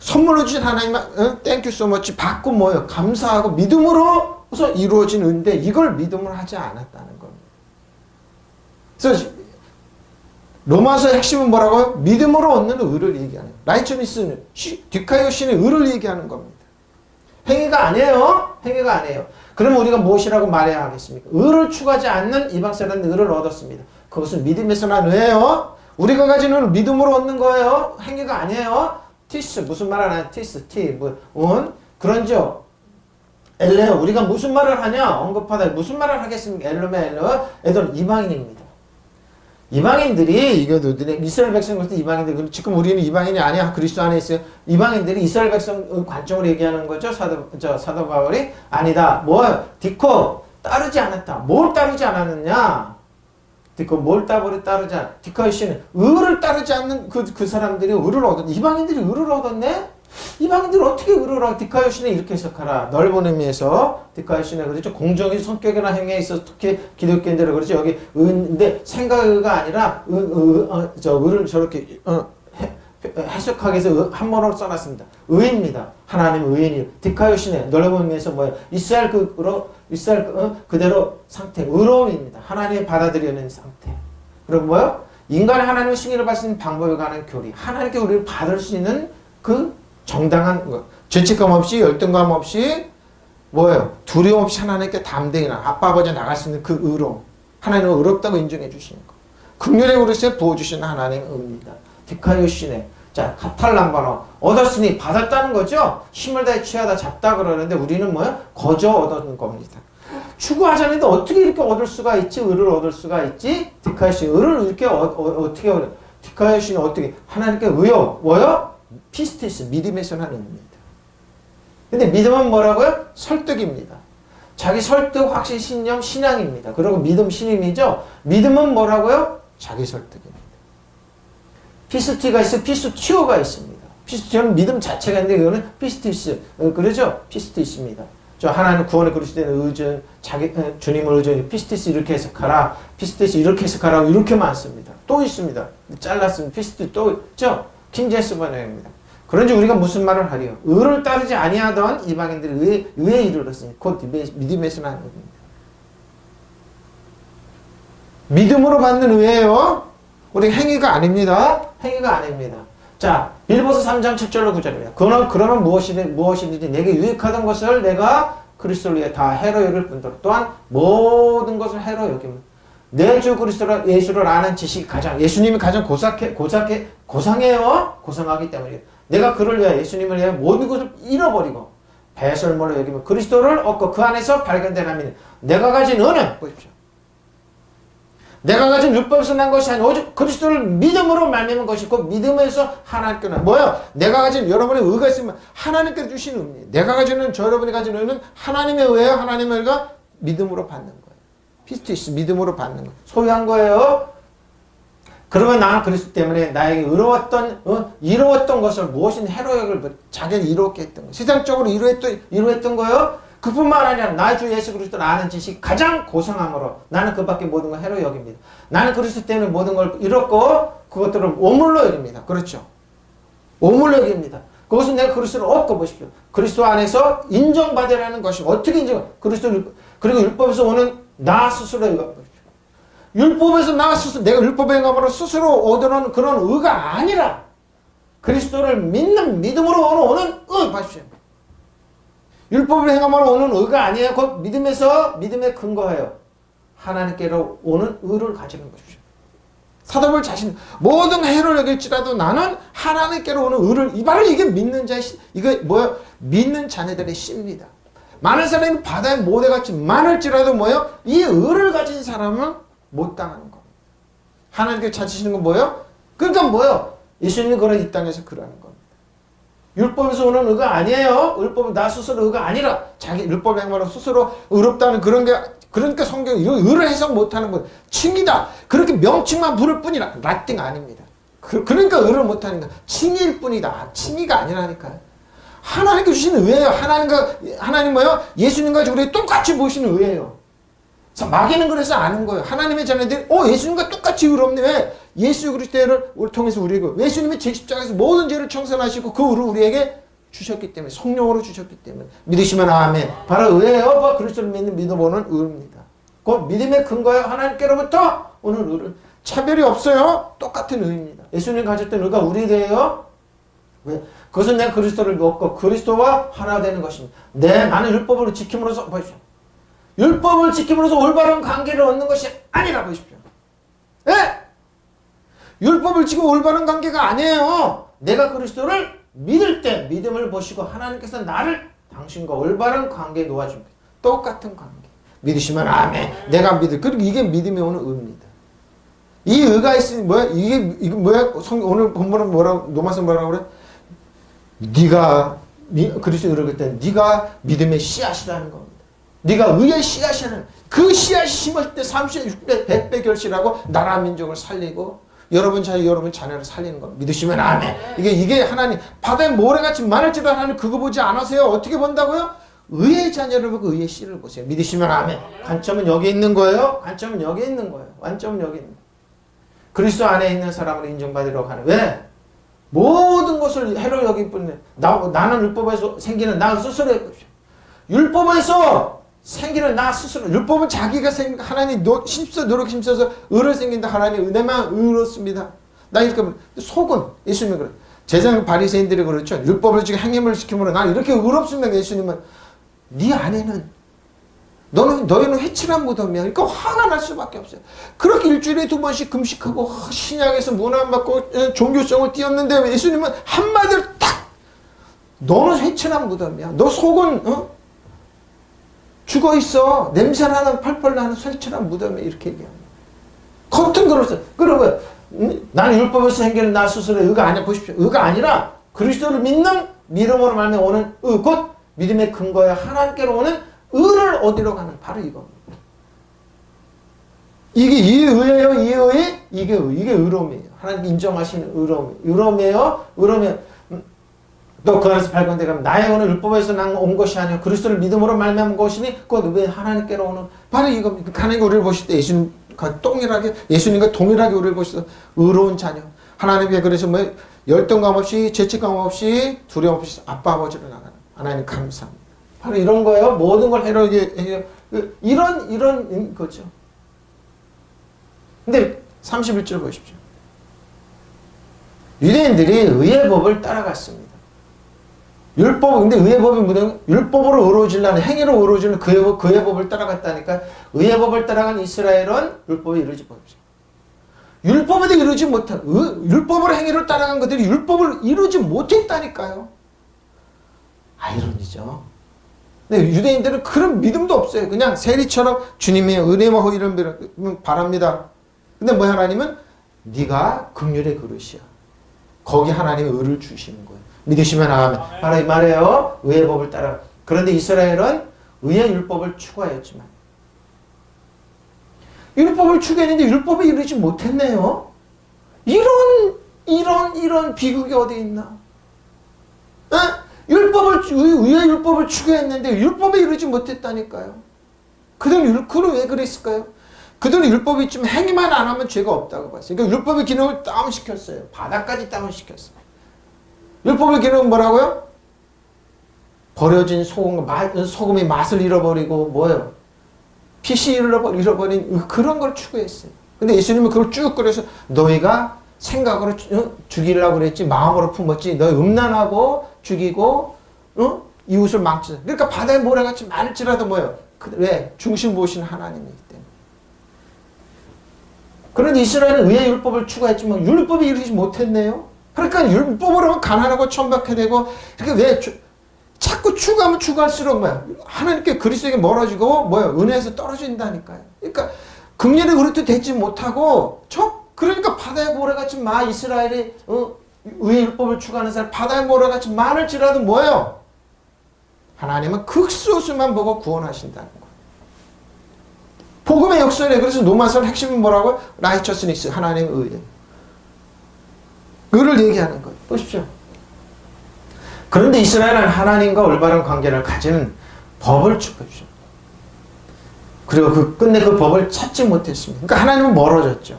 선물로 주신 하나님, 땡큐 소머치 받고 뭐예요? 감사하고 믿음으로서 이루어진 은인데 이걸 믿음으로 하지 않았다는 겁니다. 그래서 로마서의 핵심은 뭐라고요? 믿음으로 얻는 의를 얘기하는 거예요. 라이처니스는 디카이오신의 의를 얘기하는 겁니다. 행위가 아니에요. 행위가 아니에요. 그럼 우리가 무엇이라고 말해야 하겠습니까? 의를 추구하지 않는 이방 사람은 의를 얻었습니다. 그것은 믿음에서 난 의예요. 우리가 가진 의는 믿음으로 얻는 거예요. 행위가 아니에요. 티스 무슨 말 하나요? 티스 티 그런죠. 엘레요. 우리가 무슨 말을 하냐? 언급하다. 무슨 말을 하겠습니까? 엘레요. 애들은 이방인입니다. 이방인들이 이거 이스라엘 백성으로서 이방인들 지금 우리는 이방인이 아니야. 그리스도 안에 있어요. 이방인들이 이스라엘 백성 관점으로 얘기하는 거죠. 사도 바울이 아니다. 뭐 디코 따르지 않았다. 뭘 따르지 않았느냐? 디코 뭘 따르지 않? 디카이씨는 의를 따르지 않는 그 사람들이 의를 얻었네. 이방인들이 의를 얻었네. 이방인들 어떻게 의를 얻어? 디카이씨는 이렇게 해석하라. 넓은 의미에서 디카이씨는 그렇죠. 공정의 성격이나 행위에 있어서 특히 기독교인들은 그렇죠. 여기 의인데 생각의가 아니라 의를 저렇게 해석하기 위해서 한번으로 써놨습니다. 의입니다. 하나님 의인이 디카이씨네. 넓은 의미에서 뭐예요? 이스라엘 그대로 상태 의로움입니다. 하나님이 받아들이는 상태. 그리고 뭐요? 인간이 하나님의 승리를 받을 수 있는 방법에 관한 교리. 하나님께 우리를 받을 수 있는 그 정당한 거. 죄책감 없이 열등감 없이 뭐예요? 두려움 없이 하나님께 담대히 아빠 아버지 나갈 수 있는 그 의로움. 하나님은 의롭다고 인정해 주시는 거. 긍휼의 그릇에 부어주시는 하나님의 의입니다. 디카이오시네. 자, 카탈람바노. 얻었으니 받았다는 거죠? 힘을 다해 취하다 잡다 그러는데 우리는 뭐야? 거저 얻는 겁니다. 추구하자는데 어떻게 이렇게 얻을 수가 있지? 의를 얻을 수가 있지? 디카이오시. 의를 이렇게 어떻게 얻어? 디카이오시는 어떻게? 하나님께 의요. 뭐요? 피스티스. 믿음에서 하는 의입니다. 근데 믿음은 뭐라고요? 설득입니다. 자기 설득, 확신, 신념, 신앙입니다. 그리고 믿음, 신임이죠? 믿음은 뭐라고요? 자기 설득입니다. 피스티가 있어요. 피스티오가 있습니다. 피스티오는 믿음 자체가 있는데 이거는 피스티스. 그러죠? 피스티스입니다. 저 하나님 구원의 그리스도의 의존, 주님을 의존, 피스티스 이렇게 해석하라. 피스티스 이렇게 해석하라고 이렇게 많습니다. 또 있습니다. 잘랐으면 피스티스 또 있죠? 킹제스 번역입니다. 그런지 우리가 무슨 말을 하리요? 의를 따르지 아니하던 이방인들이 의에 이르렀으니 곧 믿음에서 나는 의입니다. 믿음으로 받는 의예요. 우리 행위가 아닙니다. 행위가 아닙니다. 자, 빌보서 3장 7절로 9절입니다. 그러면 무엇이든지 내게 유익하던 것을 내가 그리스도를 위해 다 해로 여길 뿐더러 또한 모든 것을 해로 여깁니다. 내 주 그리스도 예수를 아는 지식이 예수님이 가장 고상해요. 고상하기 때문에 내가 그를 위해 예수님을 위해 모든 것을 잃어버리고 배설물로 여기면 그리스도를 얻고 그 안에서 발견된 하면 내가 가진 은은 보십시오. 내가 가진 율법에서 난 것이 아니라 오직 그리스도를 믿음으로 말미암은 것이 곧 믿음에서 하나님께 난 뭐예요? 내가 가진 여러분의 의가 있으면 하나님께 주신 의입니다. 내가 가지는 여러분이 가진 의는 하나님의 의예요. 하나님의 의가 믿음으로 받는 거예요. 피스티스 믿음으로 받는 거예요. 소유한 거예요. 그러면 나는 그리스도 때문에 나에게 이루었던 것을 무엇인 해로역을 자기를 이루었게 했던 거예요. 세상적으로 이루했던 거예요. 그뿐만 아니라 나의 주 예수 그리스도를 아는 지식이 가장 고상함으로 나는 그 밖에 모든 걸 해로 여깁니다. 나는 그리스도 때문에 모든 걸 잃었고 그것들을 오물로 여깁니다. 그렇죠? 오물로 여깁니다. 그것은 내가 그리스도를 얻고 보십시오. 그리스도 안에서 인정받으라는 것이 어떻게 그리고 율법에서 오는 나 스스로의 의가 율법에서 나 스스로 내가 율법의 행함으로 스스로 얻어놓은 그런 의가 아니라 그리스도를 믿는 믿음으로 오는 의 보십시오. 율법을 행함으로 오는 의가 아니에요. 그 믿음에 근거해요. 하나님께로 오는 의를 가지는 것이죠. 사도바울 자신 모든 해를 여길지라도 나는 하나님께로 오는 의를 바로 이게 믿는 자의 이게 뭐예요? 믿는 자녀들의 씨입니다. 많은 사람이 바다에 모래같이 많을지라도 뭐예요? 이 의를 가진 사람은 못 당하는 겁니다. 하나님께 찾으시는 건 뭐예요? 그러니까 뭐예요? 예수님이 그런 이 땅에서 그러는 겁니다. 율법에서 오는 의가 아니에요. 율법은 나 스스로 의가 아니라 자기 율법 행위로 스스로 의롭다는 그런 게 그러니까 성경이 의를 해석 못하는 건 칭이다. 그렇게 명칭만 부를 뿐이라 라띵 아닙니다. 그러니까 의를 못하는 거 칭일 뿐이다. 칭의가 아니라니까요. 하나님께 주시는 의예요. 하나님 뭐예요? 예수님과 우리 똑같이 보시는 의예요. 마귀는 그래서 아는 거예요. 하나님의 자녀들이 예수님과 똑같이 의롭네. 왜? 예수 그리스도를 통해서 우리에게 예수님이 제10자가에서 모든 죄를 청산하시고 그 의를 우리에게 주셨기 때문에 성령으로 주셨기 때문에 믿으시면 아멘. 바로 의예요. 그리스도를 믿는 믿어보는 의입니다. 그 믿음의 근거예요. 하나님께로부터 오는 의를 차별이 없어요. 똑같은 의입니다. 예수님 가졌던 의가 우리 의예요. 왜? 그것은 내가 그리스도를 믿고 그리스도와 하나 되는 것입니다. 나는 율법을 지킴으로써 보십시오. 율법을 지킴으로써 올바른 관계를 얻는 것이 아니라 보십시오. 예? 율법을 지키고 올바른 관계가 아니에요. 내가 그리스도를 믿을 때 믿음을 보시고 하나님께서 나를 당신과 올바른 관계에 놓아줍니다. 똑같은 관계. 믿으시면 아멘. 내가 믿을. 그리고 이게 믿음이 오는 의입니다. 이 의가 있으니 뭐야? 이게 뭐야? 오늘 본문은 뭐라고 로마서 뭐라고 그래? 네가 그리스도에 이르게 때 네가 믿음의 씨앗이라는 겁니다. 네가 의의 씨앗이라는 그 씨앗이 심을 때 30배, 60배, 100배 결실하고 나라 민족을 살리고 여러분 자녀를 살리는 겁니다. 믿으시면 아멘. 이게 하나님 바다에 모래같이 많을지도 하나님 그거 보지 않으세요. 어떻게 본다고요? 의의 자녀를 보고 의의 씨를 보세요. 믿으시면 아멘. 관점은 여기 있는 거예요. 관점은 여기 있는 거예요. 관점은 여기 있는 거예요. 그리스도 안에 있는 사람으로 인정받으려고 하는 왜? 모든 것을 해로 여기 뿐이네. 나는 율법에서 생기는 나 스스로 율법에서 생기는 나 스스로. 율법은 자기가 하나님 노력 힘써서 의를 생긴다. 하나님 은혜만 의롭습니다. 나 이렇게 속은 예수님은 그래. 제사장 바리새인들이 그렇죠. 율법을 지금 행함을 시키면 난 이렇게 의롭습니다. 예수님은 네 안에는 너희는 회칠한 무덤이야. 그러니까 화가 날 수밖에 없어요. 그렇게 일주일에 2번씩 금식하고 신약에서 문안 받고 종교성을 띄었는데 예수님은 한마디로 딱 너는 회칠한 무덤이야. 너 속은 죽어있어. 냄새나는 펄펄 나는 회칠한 무덤이야. 이렇게 얘기합니다. 겉은 그렇죠. 그러면 나는 율법에서 생기는 나 스스로의 의가 아니야. 보십시오. 의가 아니라 그리스도를 믿는 믿음으로 말미암아 오는 의, 곧 믿음의 근거야. 하나님께로 오는 의를 얻으러 가는 바로 이겁니다. 이게 이 의예요. 이 의 이게 의로움이에요. 하나님 인정하시는 의로움이에요. 의로움이에요. 또 그 안에서 발견되게 하면 나의 오늘 율법에서 난 온 것이 아니요 그리스도를 믿음으로 말미암은 것이니 곧 하나님께로 오는 바로 이겁니다. 하나님과 우리를 보실 때 예수님과 동일하게 우리를 보시서 의로운 자녀. 하나님께 그래서 뭐 열등감 없이 죄책감 없이 두려움 없이 아빠 아버지로 나가는 하나님 감사합니다. 바로 이런 거예요. 모든 걸 해로게 이런 거죠. 근데 31절 보십시오. 유대인들이 의의 법을 따라갔습니다. 근데 의의 법이 뭐냐? 율법으로 의로워지려는 행위로 의로워지는 그의 법을 따라갔다니까. 의의 법을 따라간 이스라엘은 율법에 이르지 못했어요. 율법에도 이루지 못한 율법으로 행위를 따라간 것들이 율법을 이루지 못했다니까요. 아이러니죠. 근데 유대인들은 그런 믿음도 없어요. 그냥 세리처럼 주님의 은혜와 호의를 바랍니다. 근데 뭐 하나님은 네가 긍휼의 그릇이야. 거기 하나님의 의를 주시는 거예요. 믿으시면 아멘. 바로 이 말이에요. 의의 법을 따라. 그런데 이스라엘은 의의 율법을 추구하였지만 율법을 추구했는데 율법에 이르지 못했네요. 이런 비극이 어디 있나? 의의 율법을 추구했는데 율법에 이르지 못했다니까요. 그들은 왜 그랬을까요? 그들은 율법이 있지만 행위만 안 하면 죄가 없다고 봤어요. 그러니까 율법의 기능을 다운시켰어요. 바닥까지 다운시켰어요. 율법의 기능은 뭐라고요? 버려진 소금의 맛을 잃어버리고 뭐예요? 빛이 잃어버린 그런 걸 추구했어요. 근데 예수님은 그걸 쭉 그래서 너희가 생각으로 죽이려고 그랬지 마음으로 품었지 너희 음란하고 죽이고 이웃을 망치자. 그러니까 바다에 모래같이 많을지라도 뭐예요? 왜? 중심 보시는 하나님이기 때문에. 그런데 이스라엘은 의의 율법을 추구했지만 율법이 이루지 못했네요. 그러니까 율법으로 가난하고 천박해 되고 이렇게 왜 자꾸 추구하면 추구할수록 뭐야? 하나님께 그리스도에게 멀어지고 뭐야? 은혜에서 떨어진다니까요. 그러니까 긍휼의 그릇도 되지 못하고 그러니까 바다의 모래같이 이스라엘이 의의 율법을 추구하는 사람 바다의 모래같이 많을지라도 뭐예요? 하나님은 극소수만 보고 구원하신다는 거예요. 복음의 역설이에요. 그래서 로마서의 핵심은 뭐라고요? 라이처스니스, 하나님의 의예요. 의를 얘기하는 거예요. 보십시오. 그런데 이스라엘은 하나님과 올바른 관계를 가지는 법을 추구했죠. 그리고 끝내 그 법을 찾지 못했습니다. 그러니까 하나님은 멀어졌죠.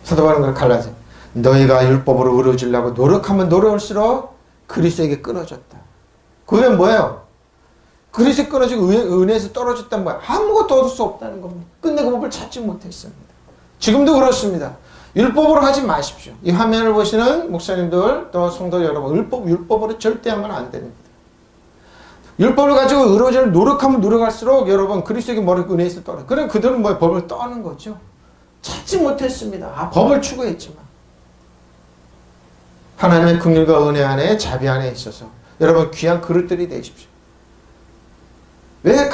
사도 바울은 갈라디아 너희가 율법으로 의로워지려고 노력하면 노력할수록 그리스도에게 끊어졌다. 그게 뭐예요? 그리스도에 끊어지고 은혜에서 떨어졌단 뭐야? 아무것도 얻을 수 없다는 겁니다. 끝내 그 법을 찾지 못했습니다. 지금도 그렇습니다. 율법으로 하지 마십시오. 이 화면을 보시는 목사님들 또 성도 여러분 율법으로 절대 하면 안 됩니다. 율법을 가지고 의로워지려 노력하면 노력할수록 여러분 그리스도에게 은혜에서 떨어져. 그럼 그들은 법을 떠는 거죠. 찾지 못했습니다. 법을 추구했지만 하나님의 긍휼과 은혜 안에 자비 안에 있어서 여러분 귀한 그릇들이 되십시오. 왜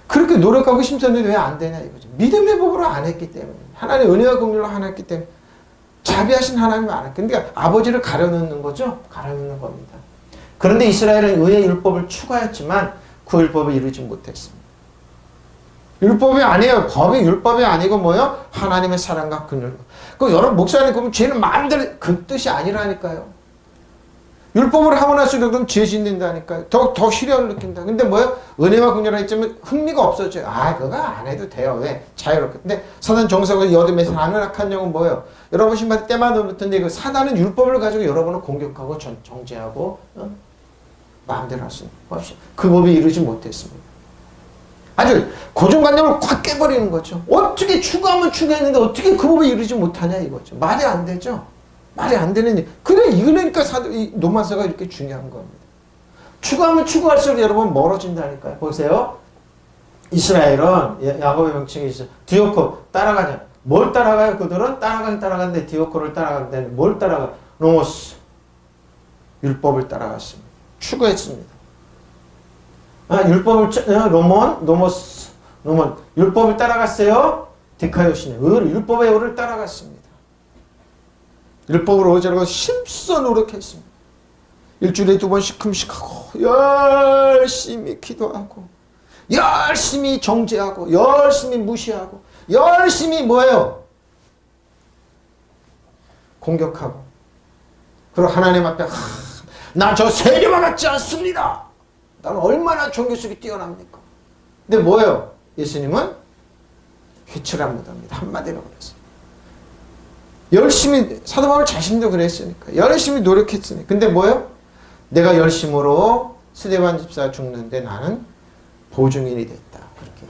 그렇게 노력하고 힘썼는데 왜 안 되냐 이거죠. 믿음의 법으로 안 했기 때문에. 하나님 은혜와 긍휼로 안 했기 때문에. 자비하신 하나님이 안 했기 때문에. 그러니까 아버지를 가려놓는 거죠. 가려놓는 겁니다. 그런데 이스라엘은 의의 율법을 추가했지만 그 율법을 이루지 못했습니다. 율법이 아니에요. 법이 율법이 아니고 뭐요? 하나님의 사랑과 긍휼. 그 여러분 목사님 그러면 죄는 마음대로 그 뜻이 아니라니까요. 율법을 하고 나서도 그럼 죄 짓는다니까요. 더 시련을 느낀다. 근데 뭐요? 은혜와 긍휼을 했지만 흥미가 없어져요. 아, 그거 안 해도 돼요. 왜? 자유롭게. 근데 사단 정석을 여름에서 안락한 영은 뭐예요? 여러분 신발에 때마다 붙는데 그 사단은 율법을 가지고 여러분을 공격하고 정죄하고 마음대로 할 수 있는 것이 그 법이 이루지 못했습니다. 아주 고정관념을 꽉 깨버리는 거죠. 어떻게 추구하면 추구했는데 어떻게 그 법을 이루지 못하냐 이거죠. 말이 안 되죠. 말이 안 되는 일. 그러니까 이 노마서가 이렇게 중요한 겁니다. 추구하면 추구할수록 여러분 멀어진다니까요. 보세요. 이스라엘은 야곱의 명칭이 있어요. 디오코 따라가냐. 뭘 따라가요? 그들은 따라가는데 디오코를 따라가는데 뭘 따라가? 노모스 율법을 따라갔습니다. 추구했습니다. 율법을 노모스 율법을 따라갔어요. 디카요시네 율법의 의를 따라갔습니다. 율법으로 어쩌라고 힘써 노력했습니다. 일주일에 2번씩 금식하고 열심히 기도하고 열심히 정죄하고 열심히 무시하고 열심히 뭐예요? 공격하고 그리고 하나님 앞에 나 저 세리와 같지 않습니다. 나는 얼마나 종교속이 뛰어납니까? 근데 뭐예요? 예수님은 회출한 무덤입니다. 한마디로 그랬어요. 열심히 사도 바울 자신도 그랬으니까 열심히 노력했으니까 근데 뭐예요? 내가 열심으로 스데반 집사 죽는데 나는 보증인이 됐다. 그렇게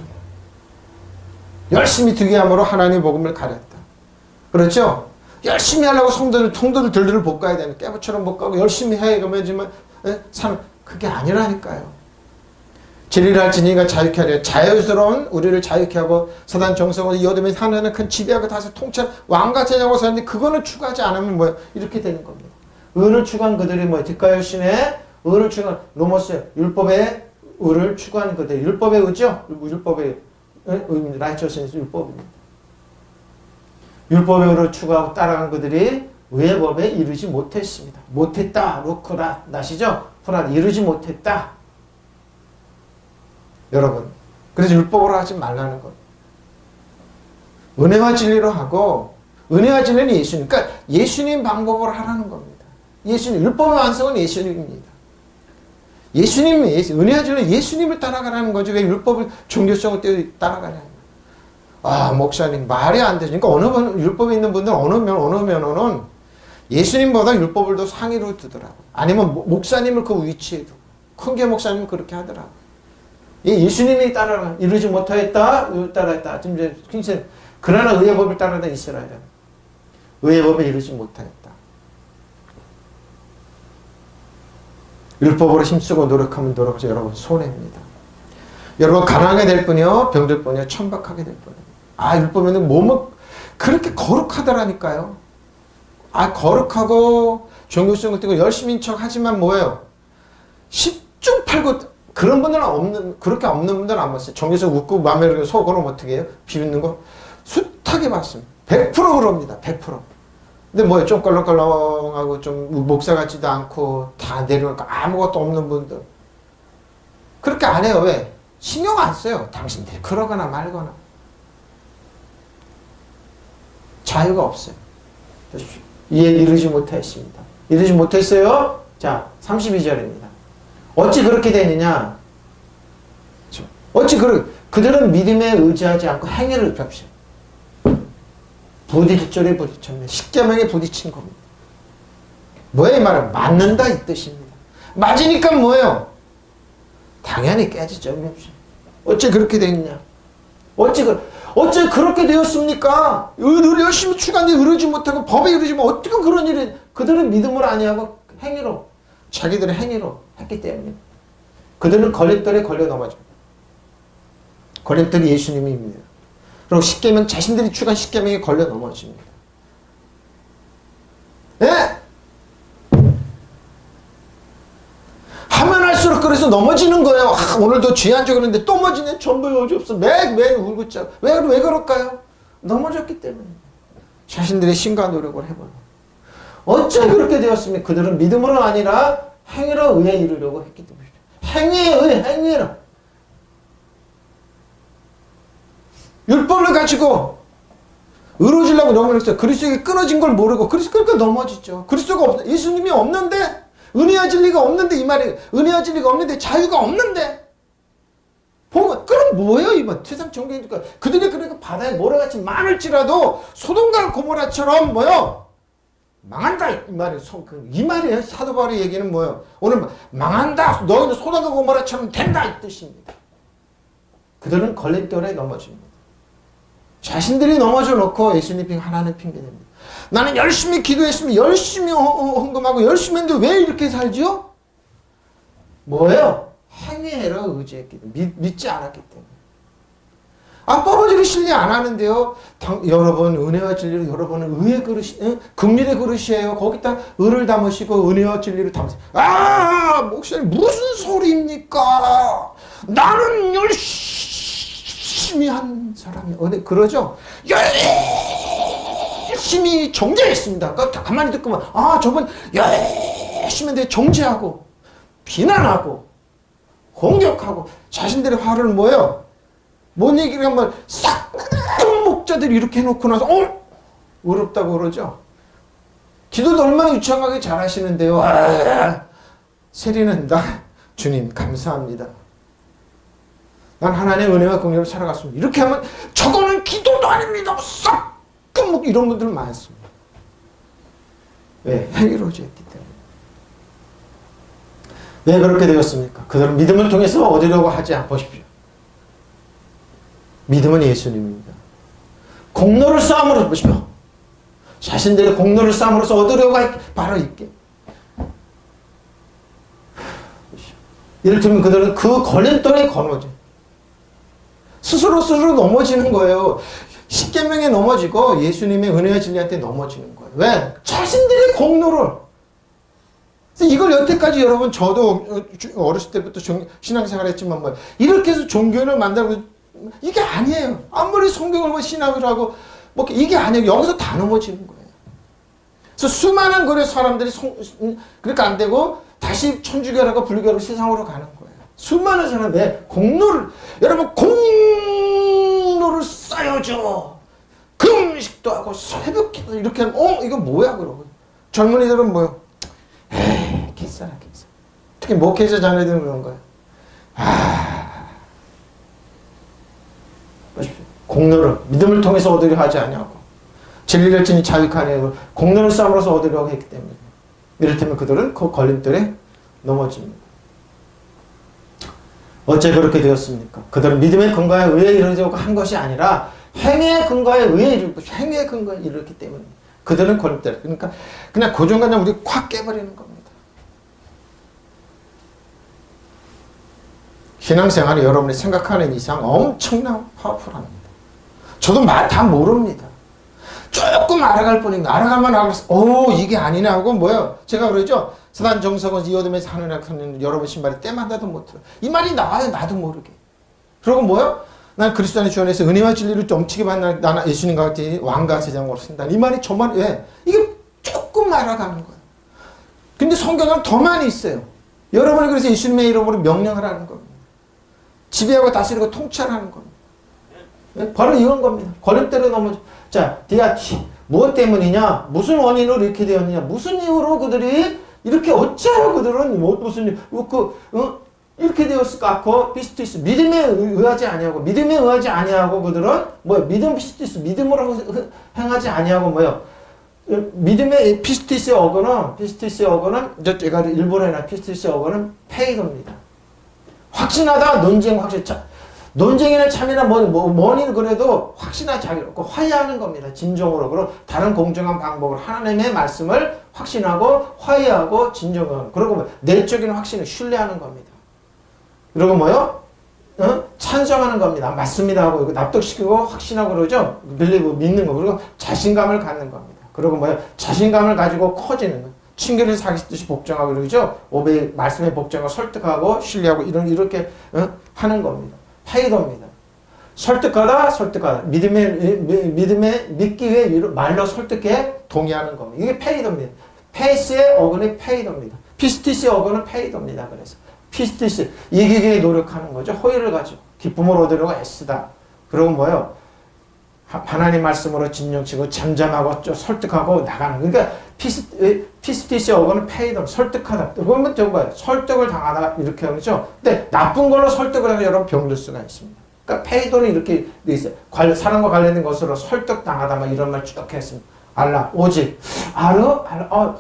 열심히 득이함으로 하나님의 복음을 가렸다. 그렇죠? 열심히 하려고 통도를 들들을 볶아야 되는 깨부처럼 볶아고 열심히 해 그러면 그게 아니라니까요. 진리를 할 진리가 자유케 하려 자유스러운 우리를 자유케 하고 사단 정성을 여름에 하나는 큰 지배하고 다시 통찰 왕같이 하고 사는데 그거는 추구하지 않으면 뭐예요? 이렇게 되는 겁니다. 의를 추구한 그들이 뭐예요? 뒷가요신에 의를 추구한 노모스 율법의 의를 추구하는 그들 율법의 의죠? 율법의 의입니다. 라이처스는 율법입니다. 율법의 의를 추구하고 따라간 그들이 의의 법에 이르지 못했습니다. 못했다. 루크라 나시죠? 프라 이르지 못했다. 여러분 그래서 율법으로 하지 말라는 것. 은혜와 진리로 하고 은혜와 진리는 예수님. 그러니까 예수님 방법으로 하라는 겁니다. 예수님 율법의 완성은 예수님입니다. 예수님이 은혜와 진리는 예수님을 따라가라는 거죠. 왜 율법을 종교성을 따라가냐. 아 목사님 말이 안 되죠. 그러니까 어느 분 율법에 있는 분들 어느 면허는 예수님보다 율법을 더 상위로 두더라고요. 아니면 목사님을 그 위치에 두고 큰교 목사님은 그렇게 하더라고요. 예수님이 따라가 이루지 못하였다. 따라했다. 그러나 의의 법을 따르는 이스라엘은 의의 법을 이루지 못하였다. 율법으로 힘쓰고 노력하면 노력해서 여러분 손해입니다. 여러분 가난하게 될 뿐이요 병들 뿐이요 천박하게 될 뿐이요. 율법에는 몸은 그렇게 거룩하더라니까요. 거룩하고 종교성을 띠고 열심인 척 하지만 뭐예요? 10중 8구 그런 분들은 그렇게 없는 분들은 안 봤어요. 종교성 웃고 마음에 속으로 어떻게 해요? 비웃는 거 숱하게 봤습니다. 100% 그럽니다. 100%. 근데 뭐예요? 좀 껄렁껄렁하고 좀 목사 같지도 않고 다 내려오니까 아무것도 없는 분들. 그렇게 안 해요. 왜? 신경 안 써요. 당신들이 그러거나 말거나. 자유가 없어요. 이르지 못했습니다. 이르지 못했어요? 자, 32절입니다. 어찌 그렇게 되느냐? 어찌 그들은 믿음에 의지하지 않고 행위를 펼쳐요. 부딪절에 부딪혔네. 십계명에 부딪힌 겁니다. 뭐예요? 이 말은 맞는다 이 뜻입니다. 맞으니까 뭐예요? 당연히 깨지죠. 어찌 그렇게 되느냐? 어째 그렇게 되었습니까? 의를 열심히 추구하는데 이루지 못하고 법에 이루지 못하고 어떻게 그런 일이 그들은 믿음으로 아니하고 행위로 자기들의 행위로 했기 때문에 그들은 걸림돌에 걸려 넘어집니다. 걸림돌이 예수님입니다. 그리고 십계명 자신들이 추구한 십계명에 걸려 넘어집니다. 예? 그래서 넘어지는 거예요. 오늘도 쥐 안 죽었는데 또 넘어지네. 전부 여지 없어. 매일 울고 짜. 왜 그럴까요? 넘어졌기 때문에. 자신들의 신과 노력을 해보는. 어째 그렇게 되었습니까? 그들은 믿음으로 아니라 행위로 의에 이르려고 했기 때문이죠. 행위로. 율법을 가지고 의로워지려고 너무 했어요. 그리스도에게 끊어진 걸 모르고 그러니까 넘어지죠. 그리스도가 예수님이 없는데 은혜와 진리가 없는데 이 말이 은혜와 진리가 없는데 자유가 없는데 보면 그럼 뭐예요 이번 세상 정경이니까 그들이 그러니까 바다에 모래같이 많을지라도 소돔과 고모라처럼 뭐요 망한다 이 말이에요. 이 말이에요. 사도 바울의 얘기는 뭐예요? 오늘 망한다. 너희는 소돔과 고모라처럼 된다 이 뜻입니다. 그들은 걸림돌에 넘어집니다. 자신들이 넘어져 놓고 예수님 하나님 핑계됩니다. 나는 열심히 기도했으면 열심히 헌금하고 열심히 했는데 왜 이렇게 살지요? 뭐예요? 행위로 의지했기 때문에 믿지 않았기 때문에. 아빠버지를 신뢰 안 하는데요. 여러분 은혜와 진리로 여러분은 의의 그릇이 긍휼의 그릇이에요. 거기다 의를 담으시고 은혜와 진리를 담으세요. 목사님 무슨 소리입니까? 나는 열심히 한 사람이 그러죠? 열심히 정죄했습니다. 가만히 듣고만 저분 열심히 했는데 정죄하고 비난하고 공격하고 자신들의 화를 뭐예요? 뭔 얘기를 하면 싹 목자들이 이렇게 해놓고 나서 어렵다고 그러죠. 기도도 얼마나 유창하게 잘하시는데요. 세리는 나 주님 감사합니다. 난 하나님의 은혜와 긍휼을 살아갔습니다. 이렇게 하면 저거는 기도도 아닙니다. 싹 이런 분들 많습니다. 왜? 행위로 했기 때문에. 왜 그렇게 되었습니까? 그들은 믿음을 통해서 얻으려고 하지 보십시오. 믿음은 예수님입니다. 공로를 쌓음으로 보십시오. 자신들의 공로를 쌓음으로써 얻으려고 바로 있게. 이를테면 그들은 그 걸림돌에 거머쥐. 스스로 넘어지는 거예요. 십계명에 넘어지고 예수님의 은혜와 진리한테 넘어지는 거예요. 왜? 자신들의 공로를. 이걸 여태까지 여러분 저도 어렸을 때부터 신앙생활 했지만 이렇게 해서 종교를 만들고 이게 아니에요. 아무리 성경을 신학을 하고 이게 아니에요. 여기서 다 넘어지는 거예요. 그래서 수많은 그래 사람들이 그러니까 안 되고 다시 천주교라고 불교로 세상으로 가는 거예요. 수많은 사람의 공로를 여러분 공로를 쌓여줘. 금식도 하고 새벽기도 이렇게 하면 이거 뭐야 그러고 젊은이들은 뭐요? 개싸라. 특히 목회자 자녀들은 그런 거예요. 공로를 믿음을 통해서 얻으려 하지 아니하고 진리를 지니 자유하게 공로를 쌓음으로써 얻으려고 했기 때문에 이를테면 그들은 그 걸림돌에 넘어집니다. 어째 그렇게 되었습니까? 그들은 믿음의 근거에 의해 이르려고 한 것이 아니라 행위의 근거에 의해 이르렀기 때문에 그들은 걸림돌. 그러니까 그냥 고정관념 우리 콱 깨버리는 겁니다. 신앙생활이 여러분이 생각하는 이상 엄청난 파워풀합니다. 저도 다 모릅니다. 조금 알아갈 뿐입니다. 알아가면 알아서 이게 아니네 하고 뭐예요? 제가 그러죠. 사단 정석은 이어둠에서 하느냐 여러분 신발이 때마다도 못 들어. 이 말이 나와요. 나도 모르게. 그리고 뭐예요? 난 그리스도 안에 주 안에서 은혜와 진리를 넘치게 받는 나는 예수님과 같이 왕과 제장으로 쓴다. 이 말이 정말 왜? 이게 조금 알아가는 거예요. 근데 성경은 더 많이 있어요. 여러분이 그래서 예수님의 이름으로 명령을 하는 겁니다. 지배하고 다스리고 통찰하는 겁니다. 바로 이건 겁니다. 걸림돌에 넘어져. 자, 디아치. 무엇 때문이냐? 무슨 원인으로 이렇게 되었느냐? 무슨 이유로 그들이 이렇게 어찌하여 그들은 무슨 이렇게 되었을까? 피스티스. 믿음에 의하지 아니하고 믿음에 의하지 아니하고 그들은 믿음 피스티스. 믿음으로 행하지 아니하고 믿음의 피스티스의 어거는 제가 일본에 나 피스티스의 어거는 페이도입니다. 확신하다 논쟁 확신. 논쟁이나 참이나 뭐니 그래도 확신하지 않고 화해하는 겁니다. 진정으로. 그리고 다른 공정한 방법으로 하나님의 말씀을 확신하고 화해하고 진정하고 그리고 내적인 확신을 신뢰하는 겁니다. 그리고 찬성하는 겁니다. 맞습니다 하고 이거 납득시키고 확신하고 그러죠. 믿는 거. 그리고 자신감을 갖는 겁니다. 그리고 자신감을 가지고 커지는 거. 친교를 사귀듯이 복종하고 그러죠. 오베이 말씀에 복종하고 설득하고 신뢰하고 이렇게 하는 겁니다. 페이더입니다. 설득하다 믿음에 믿기 위해 말로 설득해 동의하는 겁니다. 이게 페이더입니다. 페이스의 어근이 페이더입니다. 피스티스의 어근은 페이더입니다. 그래서 피스티스 이기기 위해 노력하는 거죠. 호의를 가지고 기쁨을 얻으려고 애쓰다. 그리고 뭐요? 하나님 말씀으로 진정치고 잠잠하고 설득하고 나가는. 그러니까 피스티스의 어근은 페이더, 설득하다. 그러면 또 뭐예요? 설득을 당하다 이렇게 하죠. 근데 나쁜 걸로 설득을 하면 여러분 병들 수가 있습니다. 그러니까 페이도는 이렇게 돼 있어요. 사랑과 관련된 것으로 설득당하다 막 이런 말 쭉 했습니다. 알라, 오직,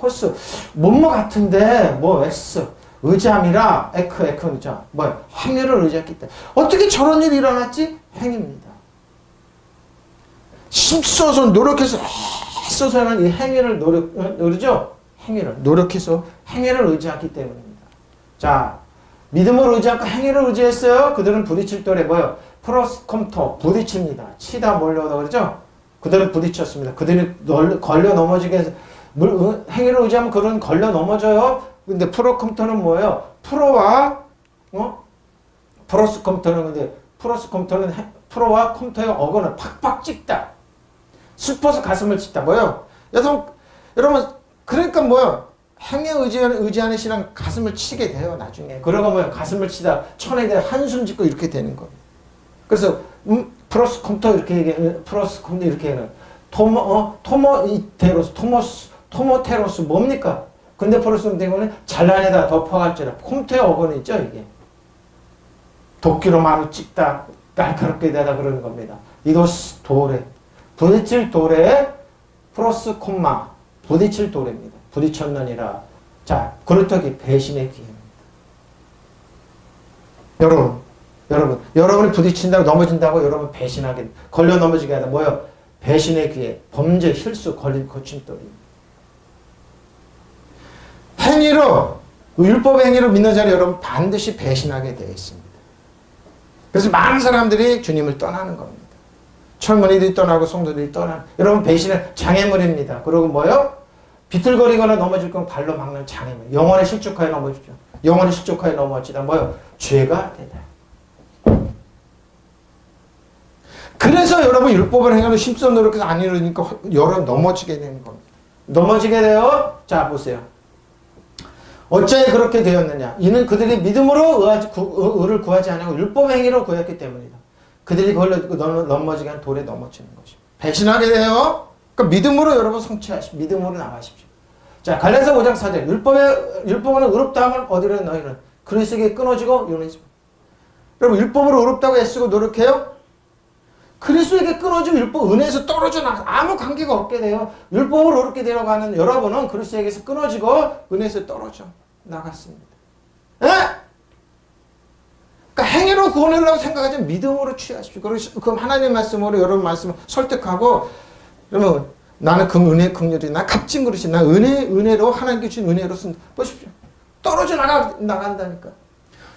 호스, 뭐뭐 같은데, 뭐, S, 의지함이라, 에크죠. 뭐야, 행위를 의지했기 때문에. 어떻게 저런 일이 일어났지? 행위입니다. 힘써서 노력해서, 애써서 하는 이 행위를 노리죠? 행위를, 노력해서 행위를 의지했기 때문입니다. 자, 믿음을 의지하고 행위를 의지했어요. 그들은 부딪힐 때에 뭐요? 프로스컴토, 부딪힙니다. 치다 몰려오다 그러죠? 그들은 부딪혔습니다. 그들이 걸려 넘어지게 해서 행위를 의지하면 그들은 걸려 넘어져요. 근데 프로컴토는 뭐예요? 프로와 프로스컴토는 근데 프로스컴토는 프로와 컴토의 어근을 팍팍 찍다. 슬퍼서 가슴을 찢다. 뭐예요? 여러분 그러니까 뭐예요? 행위에 의지하는 신앙 가슴을 치게 돼요. 나중에. 그러고 뭐예요? 가슴을 치다 천에 대해 한숨 짓고 이렇게 되는 겁니다. 그래서 프로스컴토 이렇게 얘기해, 프로스컴토 이렇게 해는 토모테로스 뭡니까? 근데 프로스컴토는 잘라내다 덮어갈지라 콤토의 어근이 있죠 이게. 도끼로 마루 찍다 날카롭게 되다 그러는 겁니다. 이도스 도래 부딪힐 도래에 프로스콤마 부딪힐 도래입니다. 부딪혔느니라. 자 그렇다기 배신의 기회입니다. 여러분이 부딪힌다고 넘어진다고 여러분 배신하게 걸려 넘어지게 하다 뭐요? 배신의 기회, 범죄, 실수, 걸린 거침돌이. 행위로 율법의 행위로 믿는 자를 여러분 반드시 배신하게 되어 있습니다. 그래서 많은 사람들이 주님을 떠나는 겁니다. 철문이들이 떠나고 성도들이 떠나는 여러분 배신은 장애물입니다. 그리고 뭐요? 비틀거리거나 넘어질 건 발로 막는 장애물. 영혼의 실족하에 넘어지죠. 영혼의 실족하에 넘어지다 뭐요? 죄가 되다. 그래서 여러분 율법을 행하면 힘써 노력해서 안 이루니까 여러분 넘어지게 되는 겁니다. 넘어지게 돼요. 자 보세요. 어째 그렇게 되었느냐. 이는 그들이 믿음으로 의를 구하지 않고 율법의 행위로 구했기 때문이다. 그들이 걸려 넘어지게 한 돌에 넘어지는 것입니다. 배신하게 돼요. 그러니까 믿음으로 여러분 성취하십시오. 믿음으로 나가십시오. 자 갈라디아서 5장 4절 율법은 의롭다 하면 어디로 너희는 그리스도에게 끊어지고 여러분 율법으로 의롭다고 애쓰고 노력해요? 그리스도에게 끊어지고 율법 은혜에서 떨어져 나가 아무 관계가 없게 돼요. 율법으로 의롭게 되려고 하는 여러분은 그리스도에게서 끊어지고 은혜에서 떨어져 나갔습니다. 에? 그러니까 행위로 구원하려고 생각하지 믿음으로 취하십시오. 그럼 하나님의 말씀으로 여러분 말씀을 설득하고 그러면 나는 그 은혜 긍휼이 나 값진 그릇이 나 은혜로 하나님께 주신 은혜로 쓴다. 보십시오. 떨어져 나간다니까.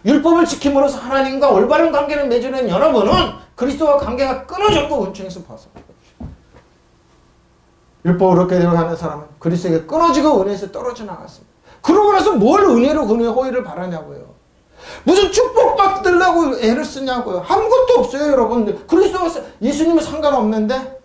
율법을 지킴으로써 하나님과 올바른 관계를 맺어낸 여러분은 그리스도와 관계가 끊어졌고 은총에서 벗어나요. 율법을 얻게 되어 가는 사람은 그리스도에게 끊어지고 은혜에서 떨어져 나갔습니다. 그러고 나서 뭘 은혜로 그의 호의를 바라냐고요. 무슨 축복 받으려고 애를 쓰냐고요. 아무것도 없어요 여러분. 그리스도가 예수님은 상관없는데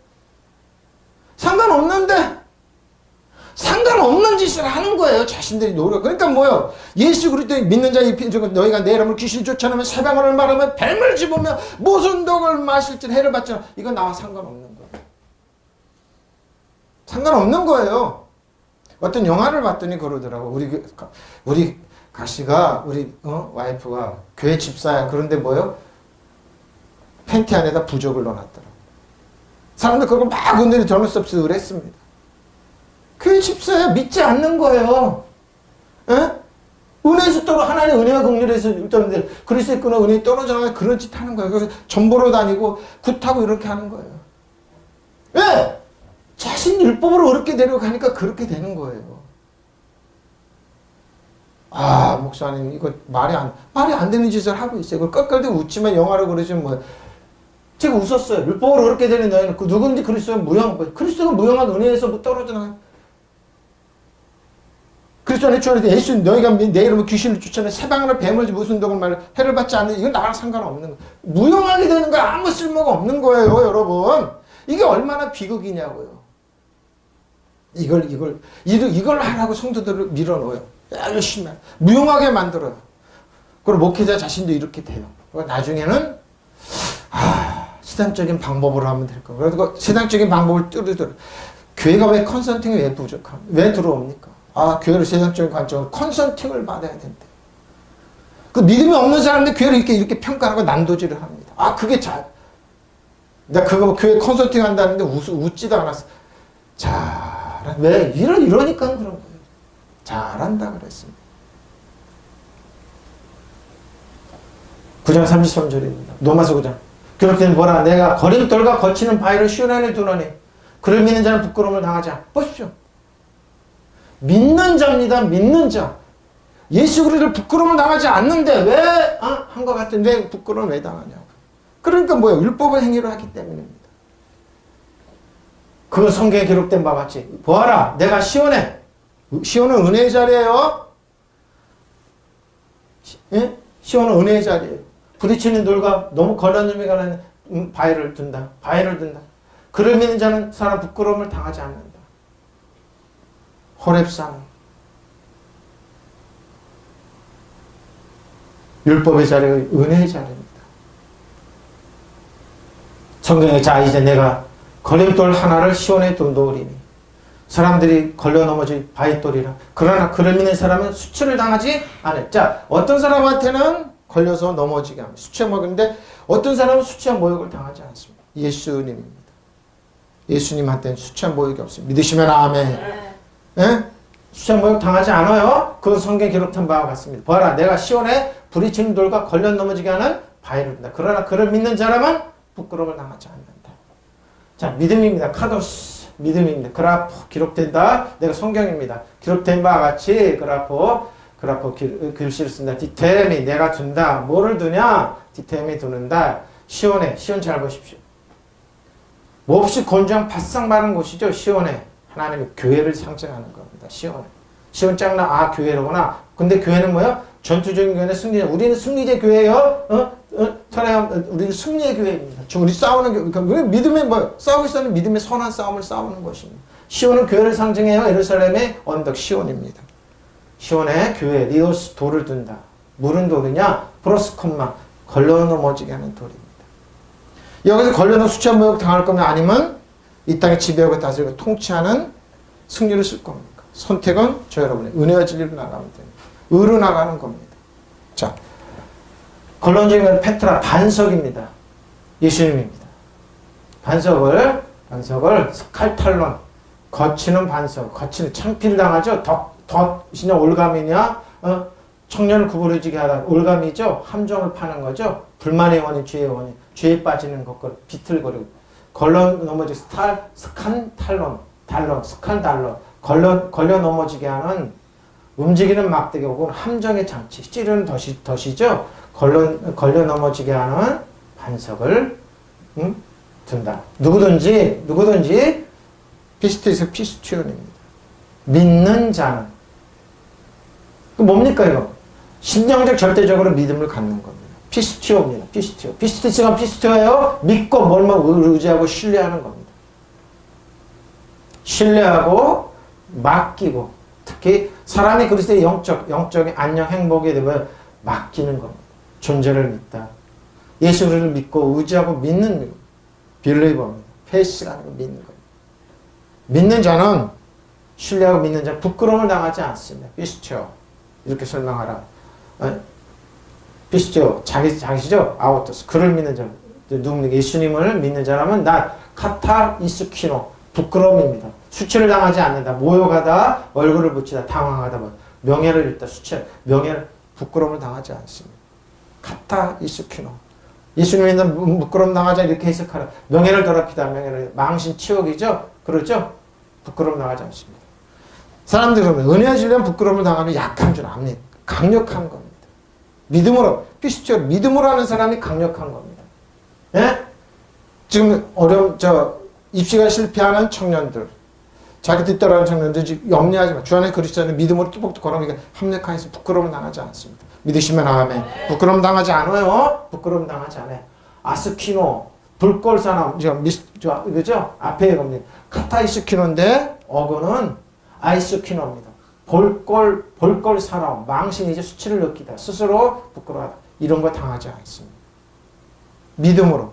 상관없는 짓을 하는 거예요. 자신들이 노력. 그러니까 뭐요? 예수 그리스도 믿는 자의 너희가 내 이름을 귀신을 쫓아내면 세방언을 말하면 뱀을 집으며 무슨 독을 마실지 해를 받잖아. 이건 나와 상관없는 거예요. 상관없는 거예요. 어떤 영화를 봤더니 그러더라고. 우리 가씨가 와이프가 교회 집사야. 그런데 뭐요? 팬티 안에다 부적을 넣어놨더라고. 사람들 그걸 막 은혜를 전할 수 없이 그랬습니다. 교회 집사야. 믿지 않는 거예요. 에? 은혜에서 떨어 하나님의 은혜와 긍휼에서 떨어지는데 그리스도의 끊어 은혜에 떨어져 나가서 그런 짓 하는 거예요. 그래서 전보로 다니고 굿하고 이렇게 하는 거예요. 왜? 자신 율법으로 어렵게 내려가니까 그렇게 되는 거예요. 아 목사님 이거 말이 안 되는 짓을 하고 있어요. 그걸 껄껄대고 웃지만 영화로 그러지 뭐. 제가 웃었어요. 율법으로 어렵게 되는 너희는 그 누군지 그리스도는 무형. 그리스도가 무형한 은혜에서 떨어져 나가요. 그리스도 안에 주어는 예수 너희가 내 이름으로 귀신을 쫓아내 새방울을 뱀을 무슨 독을 말해 해를 받지 않는 이건 나랑 상관없는 거예요. 무용하게 되는 거 아무 쓸모가 없는 거예요, 여러분. 이게 얼마나 비극이냐고요. 이걸 하라고 성도들을 밀어넣어요. 열심히 무용하게 만들어요. 그리고 목회자 자신도 이렇게 돼요. 나중에는 세상적인 방법으로 하면 될 거예요. 그리고 세상적인 방법을 뚜루뚜루. 교회가 왜 컨설팅이 왜 부족합니까? 왜 들어옵니까? 교회를 세상적인 관점으로 컨설팅을 받아야 된대. 그 믿음이 없는 사람들 교회를 이렇게 평가하고 난도질을 합니다. 그게 내가 그거 교회 컨설팅 한다는데 웃지도 않았어. 왜? 이러니까 그런 거예요. 잘한다 그랬습니다. 9장 33절입니다. 로마서 9장. 그렇게 보라, 내가 거림돌과 거치는 바위를 시온 안에 두노니 그를 믿는 자는 부끄러움을 당하지 않아. 보십시오. 믿는 자입니다. 믿는 자. 예수 그리스도를 부끄러움을 당하지 않는데 왜 한 것 같은데 왜 부끄러움을 왜 당하냐고. 그러니까 뭐예요? 율법의 행위를 하기 때문입니다. 그 성경에 기록된 바와 같이 보아라, 내가 시온에, 시온은 은혜의 자리예요. 예? 시온은 은혜의 자리예요. 부딪히는 돌과 너무 걸러짐이 가는 바위를 둔다. 그를 믿는 자는 사람 부끄러움을 당하지 않는다. 호렙산 율법의 자리가 은혜의 자리입니다. 성경에 이제 내가 걸림돌 하나를 시온에 놓으리니 사람들이 걸려 넘어질 바위돌이라. 그러나 그를 믿는 사람은 수치를 당하지 않을. 어떤 사람한테는 걸려서 넘어지게 합니다. 수치와 모욕인데 어떤 사람은 수치와 모욕을 당하지 않습니다. 예수님입니다. 예수님한테는 수치와 모욕이 없습니다. 믿으시면 아멘. 예? 수치와 모욕 당하지 않아요. 그 성경에 기록한 바와 같습니다. 보아라, 내가 시온에 부딪히는 돌과 걸려 넘어지게 하는 바위를 둔다. 그러나 그를 믿는 사람은 부끄러움을 당하지 않는다. 믿음입니다. 카도스 믿음입니다. 그라포 기록된다. 내가 성경입니다. 기록된 바와 같이 그라포 글씨를 쓴다. 디테미 내가 둔다. 뭐를 두냐? 디테미 두는다. 시온에, 시온 잘 보십시오. 몹시 곤장 바싹 마른 곳이죠. 시온에 하나님의 교회를 상징하는 겁니다. 시온에. 시온 짱나 교회로구나. 근데 교회는 뭐예요? 전투적인 교회는 승리자. 우리는 승리자 교회예요. 우리는 승리의 교회입니다. 우리 싸우는 교회. 그러니까 우리 믿음의 싸우고 있어는 믿음의 선한 싸움을 싸우는 것입니다. 시온은 교회를 상징해요. 예루살렘의 언덕 시온입니다. 시온에 교회 리오스 돌을 둔다. 무슨 돌이냐? 브로스콤마 걸려 넘어지게 하는 돌입니다. 여기서 걸려서 수치와 모욕 당할 거면 아니면 이 땅의 지배하고 다스리고 통치하는 승리를 쓸 겁니까? 선택은 저 여러분의 은혜와 진리로 나가면 됩니다. 의로 나가는 겁니다. 걸론적인 페트라 반석입니다. 예수님입니다. 반석을 스칼탈론 거치는 반석, 거치는 창피를 당하죠. 덫이냐 올감이냐 청년을 구부러지게 하다 올감이죠. 함정을 파는 거죠. 불만의 원인, 죄의 원인, 죄에 빠지는 것을 비틀거리고 걸러 넘어지게 스칸달론 걸려 넘어지게 하는 움직이는 막대기 혹은 함정의 장치, 찌르는 덫이죠. 걸려 넘어지게 하는 반석을 둔다. 누구든지 피스트에서 피스티온입니다. 믿는 자는 뭡니까 이거? 신령적 절대적으로 믿음을 갖는 겁니다. 피스티오입니다. 피스티오가 피스티오예요. 믿고 뭘만 의지하고 신뢰하는 겁니다. 신뢰하고 맡기고 특히 사람이 그리스도의 영적인 안녕 행복에 대해 맡기는 겁니다. 존재를 믿다. 예수를 믿고 의지하고 믿는 빌리버입니다. 페이스가 아니고 믿는 겁니다. 믿는 자는 신뢰하고 믿는 자는 부끄러움을 당하지 않습니다. 피스티오 이렇게 설명하라. 피스티오 자기시죠? 아우토스 그를 믿는 자 누굽니까? 예수님을 믿는 자라면 나 카타 이스키노 부끄러움입니다. 수치를 당하지 않는다. 모욕하다. 얼굴을 붙이다. 당황하다. 명예를 잃다. 명예를 부끄러움을 당하지 않습니다. 카타 이스키노 예수님은 부끄러움 당하지 이렇게 해석하라. 명예를 더럽히다. 명예를 망신 치욕이죠. 그렇죠? 부끄러움 당하지 않습니다. 사람들이 그러면 은혜와 진리는 부끄러움을 당하면 약한 줄 압니다. 강력한 겁니다. 믿음으로 피스티오 믿음으로 하는 사람이 강력한 겁니다. 예? 지금 입시가 실패하는 청년들 자기 뒤따라하는 청년들 염려하지 마. 주 안에 그리스도 안에 믿음으로 뚜벅뚜벅 걸어오니까 합력하여서 부끄러움 당하지 않습니다. 믿으시면 아멘. 부끄러움 당하지 않아요. 부끄러움 당하지 않아요. 아스키노 불꽃사람 그죠? 앞에 겁니다. 카타이스키노인데 어거는 아이스키노입니다. 볼걸 사람 망신이지 수치를 느끼다. 스스로 부끄러워하다. 이런 거 당하지 않습니다. 믿음으로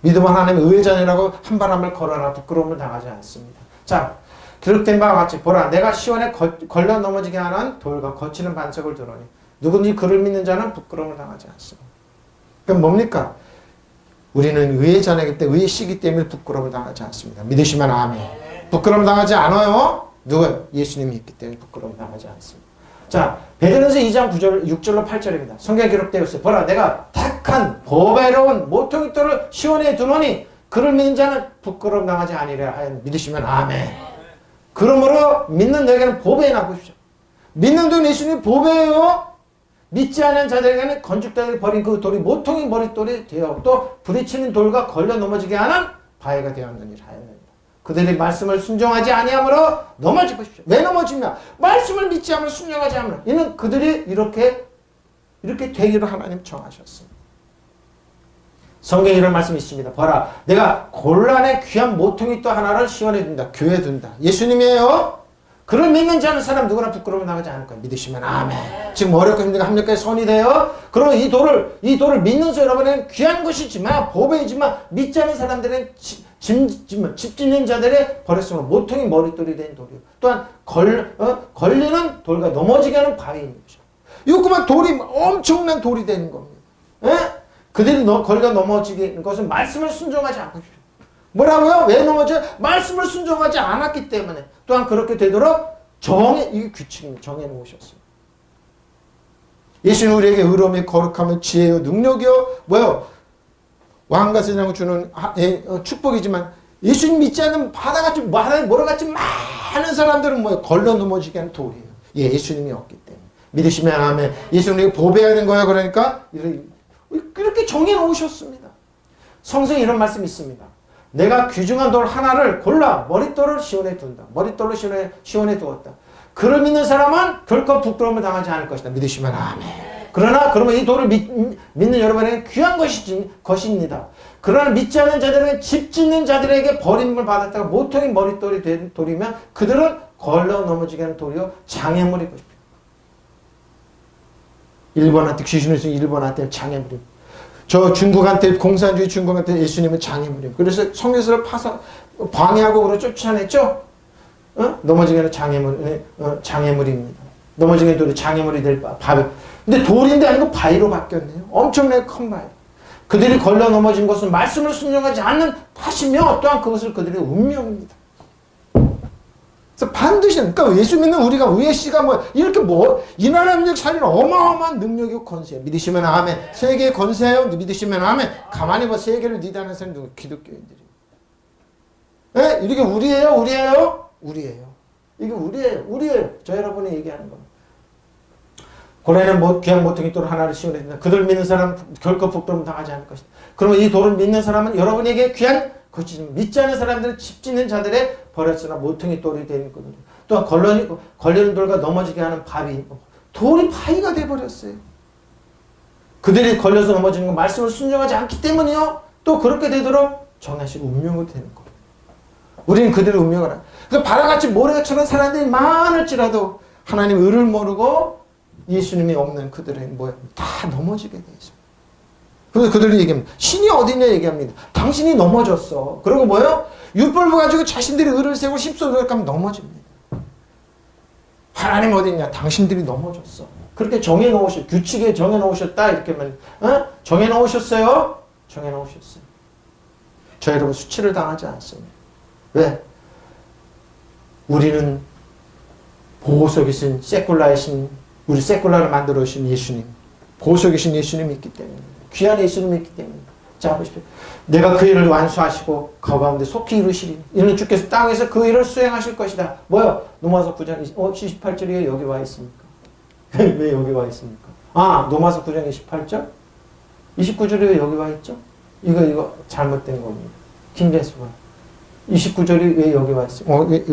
하나님의 의회자녀라고 한 발 한 발 걸어라. 부끄러움을 당하지 않습니다. 자, 기록된 바와 같이 보라 내가 시온에 걸려 넘어지게 하는 돌과 거치는 반석을 두노니 누구든지 그를 믿는 자는 부끄러움을 당하지 않습니다. 그럼 뭡니까? 우리는 의의 자녀이기 때문에 의의 씨이기 때문에 부끄러움을 당하지 않습니다. 믿으시면 아멘. 부끄러움 당하지 않아요? 누구요? 예수님이 있기 때문에 부끄러움 당하지 않습니다. 자, 베드로전서 2장 9절, 6절로 8절입니다. 성경에 기록되어 있어요. 보라 내가 택한 보배로운 모퉁이 돌을 시온에 두노니 그를 믿는 자는 부끄러움 당하지 아니라 하여 믿으시면 아멘. 그러므로 믿는 너에게는 보배나 보십시오. 믿는 돈 예수님이 보배예요. 믿지 않은 자들에게는 건축자들이 버린 그 돌이 모퉁이 머릿돌이 되어 또 부딪히는 돌과 걸려 넘어지게 하는 바위가 되었느니라 하였느니라. 그들이 말씀을 순종하지 아니함으로 넘어지 보십시오. 왜 넘어지냐? 말씀을 믿지 않으면 순종하지 않으면 이는 그들이 이렇게 되기로 하나님 정하셨습니다. 성경에 이런 말씀이 있습니다. 보라 내가 곤란의 귀한 모퉁이 또 하나를 시온에 둔다. 교회에 둔다. 예수님이에요. 그를 믿는 자는 사람 누구나 부끄러움을 당하지 않을 거예요. 믿으시면 아멘. 지금 어렵고 힘들고 합력하게 손이 돼요. 그러면 이 돌을 믿는 여러분은 귀한 것이지만 보배이지만 믿지 않는 사람들은 집 짓는 자들의 버렸으면 모퉁이 머릿돌이 된 돌이요. 또한 걸리는 돌과 넘어지게 하는 바위인 것이죠. 이거 그만 돌이 엄청난 돌이 되는 겁니다. 예? 그들이 걸려 넘어지게 하는 것은 말씀을 순종하지 않고 있어요. 뭐라고요? 왜 넘어져요? 말씀을 순종하지 않았기 때문에. 또한 그렇게 되도록 이게 규칙입니다. 정해놓으셨어요. 예수는 우리에게 의로움이 거룩하며 지혜요 능력이요 뭐요? 왕과 세상을 주는 축복이지만 예수님 믿지 않는 바다같이 모래같이 많은 사람들은 뭐예요? 걸러 넘어지게 하는 돌이에요. 예수님이 없기 때문에. 믿으시면 아멘. 예수님이 보배해야 되는 거예요. 그러니까 이렇게 정해놓으셨습니다. 성경에 이런 말씀이 있습니다. 내가 귀중한 돌 하나를 골라 머릿돌을 시온에 둔다. 머릿돌을 시온에 두었다. 그를 믿는 사람은 결코 부끄러움을 당하지 않을 것이다. 믿으시면 아멘. 그러면 이 돌을 믿는 여러분에게 귀한 것입니다. 그러나 믿지 않는 자들에게 집 짓는 자들에게 버림을 받았다가 모퉁이 머릿돌이 된 돌이면 그들은 걸러 넘어지게 하는 돌이요 장애물이 것입니다. 일본한테 귀신을 쓰는 일본한테 장애물입니다. 저 중국한테 공산주의 중국한테 예수님은 장애물입니다. 그래서 성경에서 방해하고 그러 쫓아냈죠. 넘어지게 하는 장애물입니다. 넘어지게 돌이 장애물이 될 바위. 근데 돌인데 아니고 바위로 바뀌었네요. 엄청나게 큰 바위. 그들이 걸려 넘어진 것은 말씀을 순종하지 않는 탓이며 또한 그것을 그들의 운명입니다. 그래서 반드시 그러니까 예수 믿는 우리가 의의 씨가 이렇게 이나라 능력 살리는 어마어마한 능력이고 권세예요. 믿으시면 아멘. 세계의 권세예요. 믿으시면 아멘. 가만히 세계를 리드하는 사람이 누구? 기독교인들이. 예? 이게 우리예요. 이게 우리예요. 저 여러분이 얘기하는 겁니다. 고래는 귀한 모퉁이 돌 하나를 시온에 둔다. 그들 믿는 사람은 결코 부끄러움 당하지 않을 것이다. 그러면 이 돌을 믿는 사람은 여러분에게 귀한 것이지만 믿지 않는 사람들은 집 짓는 자들의 버렸으나 모퉁이 돌이 되는 거거든요. 또한 걸리는 돌과 넘어지게 하는 바위. 돌이 바위가 돼버렸어요. 그들이 걸려서 넘어지는 건 말씀을 순종하지 않기 때문이요. 또 그렇게 되도록 정하신 운명이 되는 거예요. 우리는 그들의 운명을 알아요. 그래서 바다같이 모래처럼 사람들이 많을지라도 하나님 의를 모르고 예수님이 없는 그들은 다 넘어지게 돼 있어요. 그래서 그들이 얘기합니다. 신이 어디냐 얘기합니다. 당신이 넘어졌어. 그리고 율법을 가지고 자신들이 의를 세우고 십소를 하면 넘어집니다. 하나님 어디냐? 당신들이 넘어졌어. 그렇게 규칙에 정해놓으셨다. 이렇게 정해놓으셨어요. 정해놓으셨어요. 저 여러분 수치를 당하지 않습니다. 왜? 우리는 보호석이신 세쿨라이신 우리 세쿨라를 만들어 주신 예수님, 보호석이신 예수님이 있기 때문입니다. 귀한 예수님이 있기 때문입니다. 자 보십시오. 내가 그 일을 완수하시고 그 가운데 속히 이루시리니 이는 주께서 땅에서 그 일을 수행하실 것이다. 노마서 9장 28절이 여기 와 있습니까? 왜 여기 와 있습니까? 노마서 9장 28절? 29절이 왜 여기 와 있죠? 이거 잘못된 겁니다. 김재수가. 29절이 왜 여기 왔지? 여기.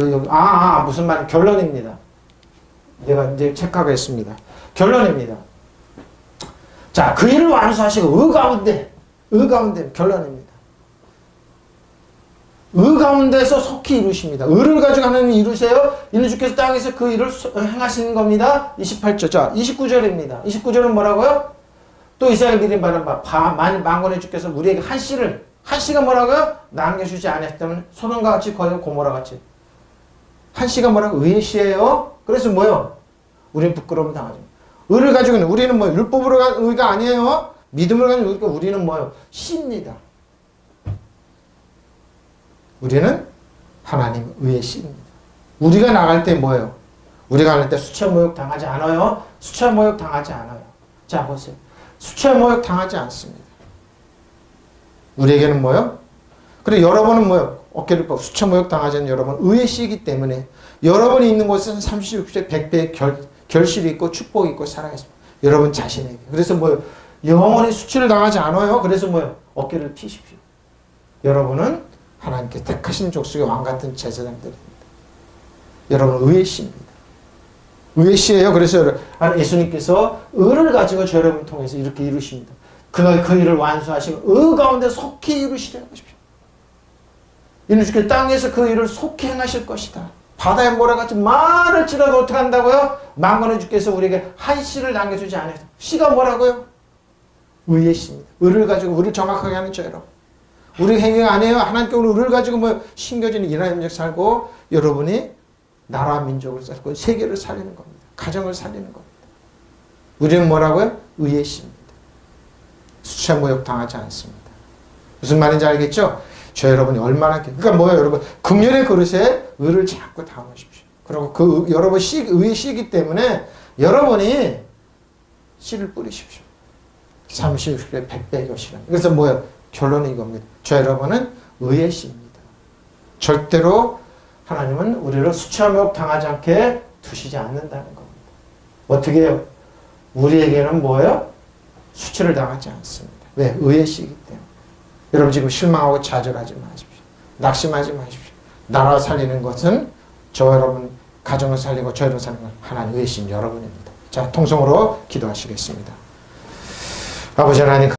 무슨 말, 결론입니다. 내가 이제 체크하겠습니다. 결론입니다. 자, 그 일을 완수하시고, 가운데 결론입니다. 가운데서 속히 이루십니다. 를 가지고 하나님이 이루세요. 이는 주께서 땅에서 그 일을 행하시는 겁니다. 28절. 자, 29절입니다. 29절은 뭐라고요? 또 이스라엘 미리 말한 만군의 주께서 우리에게 한 씨가 뭐라고요? 남겨주지 않았다면 소돔과 같이 고모라 같이. 한 씨가 뭐라고? 의의 씨예요. 그래서 뭐요? 우리는 부끄러움 당하죠. 의를 가지고는 우리는 뭐 율법으로 간 의가 아니에요. 믿음으로 간 의가 우리는 뭐요? 씨입니다. 우리는 하나님 의의 씨입니다. 우리가 나갈 때 뭐예요? 우리가 나갈 때 수차 모욕 당하지 않아요. 수차 모욕 당하지 않아요. 자, 보세요. 수차 모욕 당하지 않습니다. 우리에게는 뭐요? 그래, 여러분은 뭐요? 어깨를 뻗고 수차 모욕 당하지 않는 여러분 의의 씨이기 때문에 여러분이 있는 곳은 36세 100배의 결실이 있고 축복이 있고 사랑이 있습니다. 여러분 자신에게. 그래서 뭐요? 영원히 수치를 당하지 않아요. 그래서 뭐요? 어깨를 피십시오. 여러분은 하나님께 택하신 족속의 왕같은 제사장들입니다. 여러분 의의 씨입니다. 의의 씨예요. 그래서 예수님께서 의를 가지고 저 여러분 통해서 이렇게 이루십니다. 그가 그 일을 완수하시고 의 가운데 속히 이루시려 하십시오. 이는 주께서 땅에서 그 일을 속히 행하실 것이다. 바다에 모래같이 말을지라도 어떻게 한다고요? 만군의 주께서 우리에게 한 씨를 남겨주지 않으셨다. 씨가 뭐라고요? 의의 씨입니다. 의를 가지고 의를 정확하게 하는 저 여러분. 우리 행위가 아니에요. 하나님께 의를 가지고 뭐 심겨지는 일하는 민족 살고 여러분이 나라 민족을 살고 세계를 살리는 겁니다. 가정을 살리는 겁니다. 우리는 뭐라고요? 의의 씨입니다. 수차 모욕 당하지 않습니다. 무슨 말인지 알겠죠? 저 여러분이 얼마나 그러니까 뭐예요, 여러분? 금년의 그릇에 의를 자꾸 담으십시오. 그리고 그 여러분 의의 씨이기 때문에 여러분이 씨를 뿌리십시오. 30배, 100배 것이라. 그래서 뭐예요? 결론은 이겁니다. 저 여러분은 의의 씨입니다. 절대로 하나님은 우리를 수차 모욕 당하지 않게 두시지 않는다는 겁니다. 어떻게 해요? 우리에게는 뭐예요? 수치를 당하지 않습니다. 왜? 의의 씨이기 때문에. 여러분 지금 실망하고 좌절하지 마십시오. 낙심하지 마십시오. 나라 살리는 것은 저 여러분 가정을 살리고 저 여러분 살리는 건 하나님의 신 여러분입니다. 자, 통성으로 기도하시겠습니다. 아버지 하나님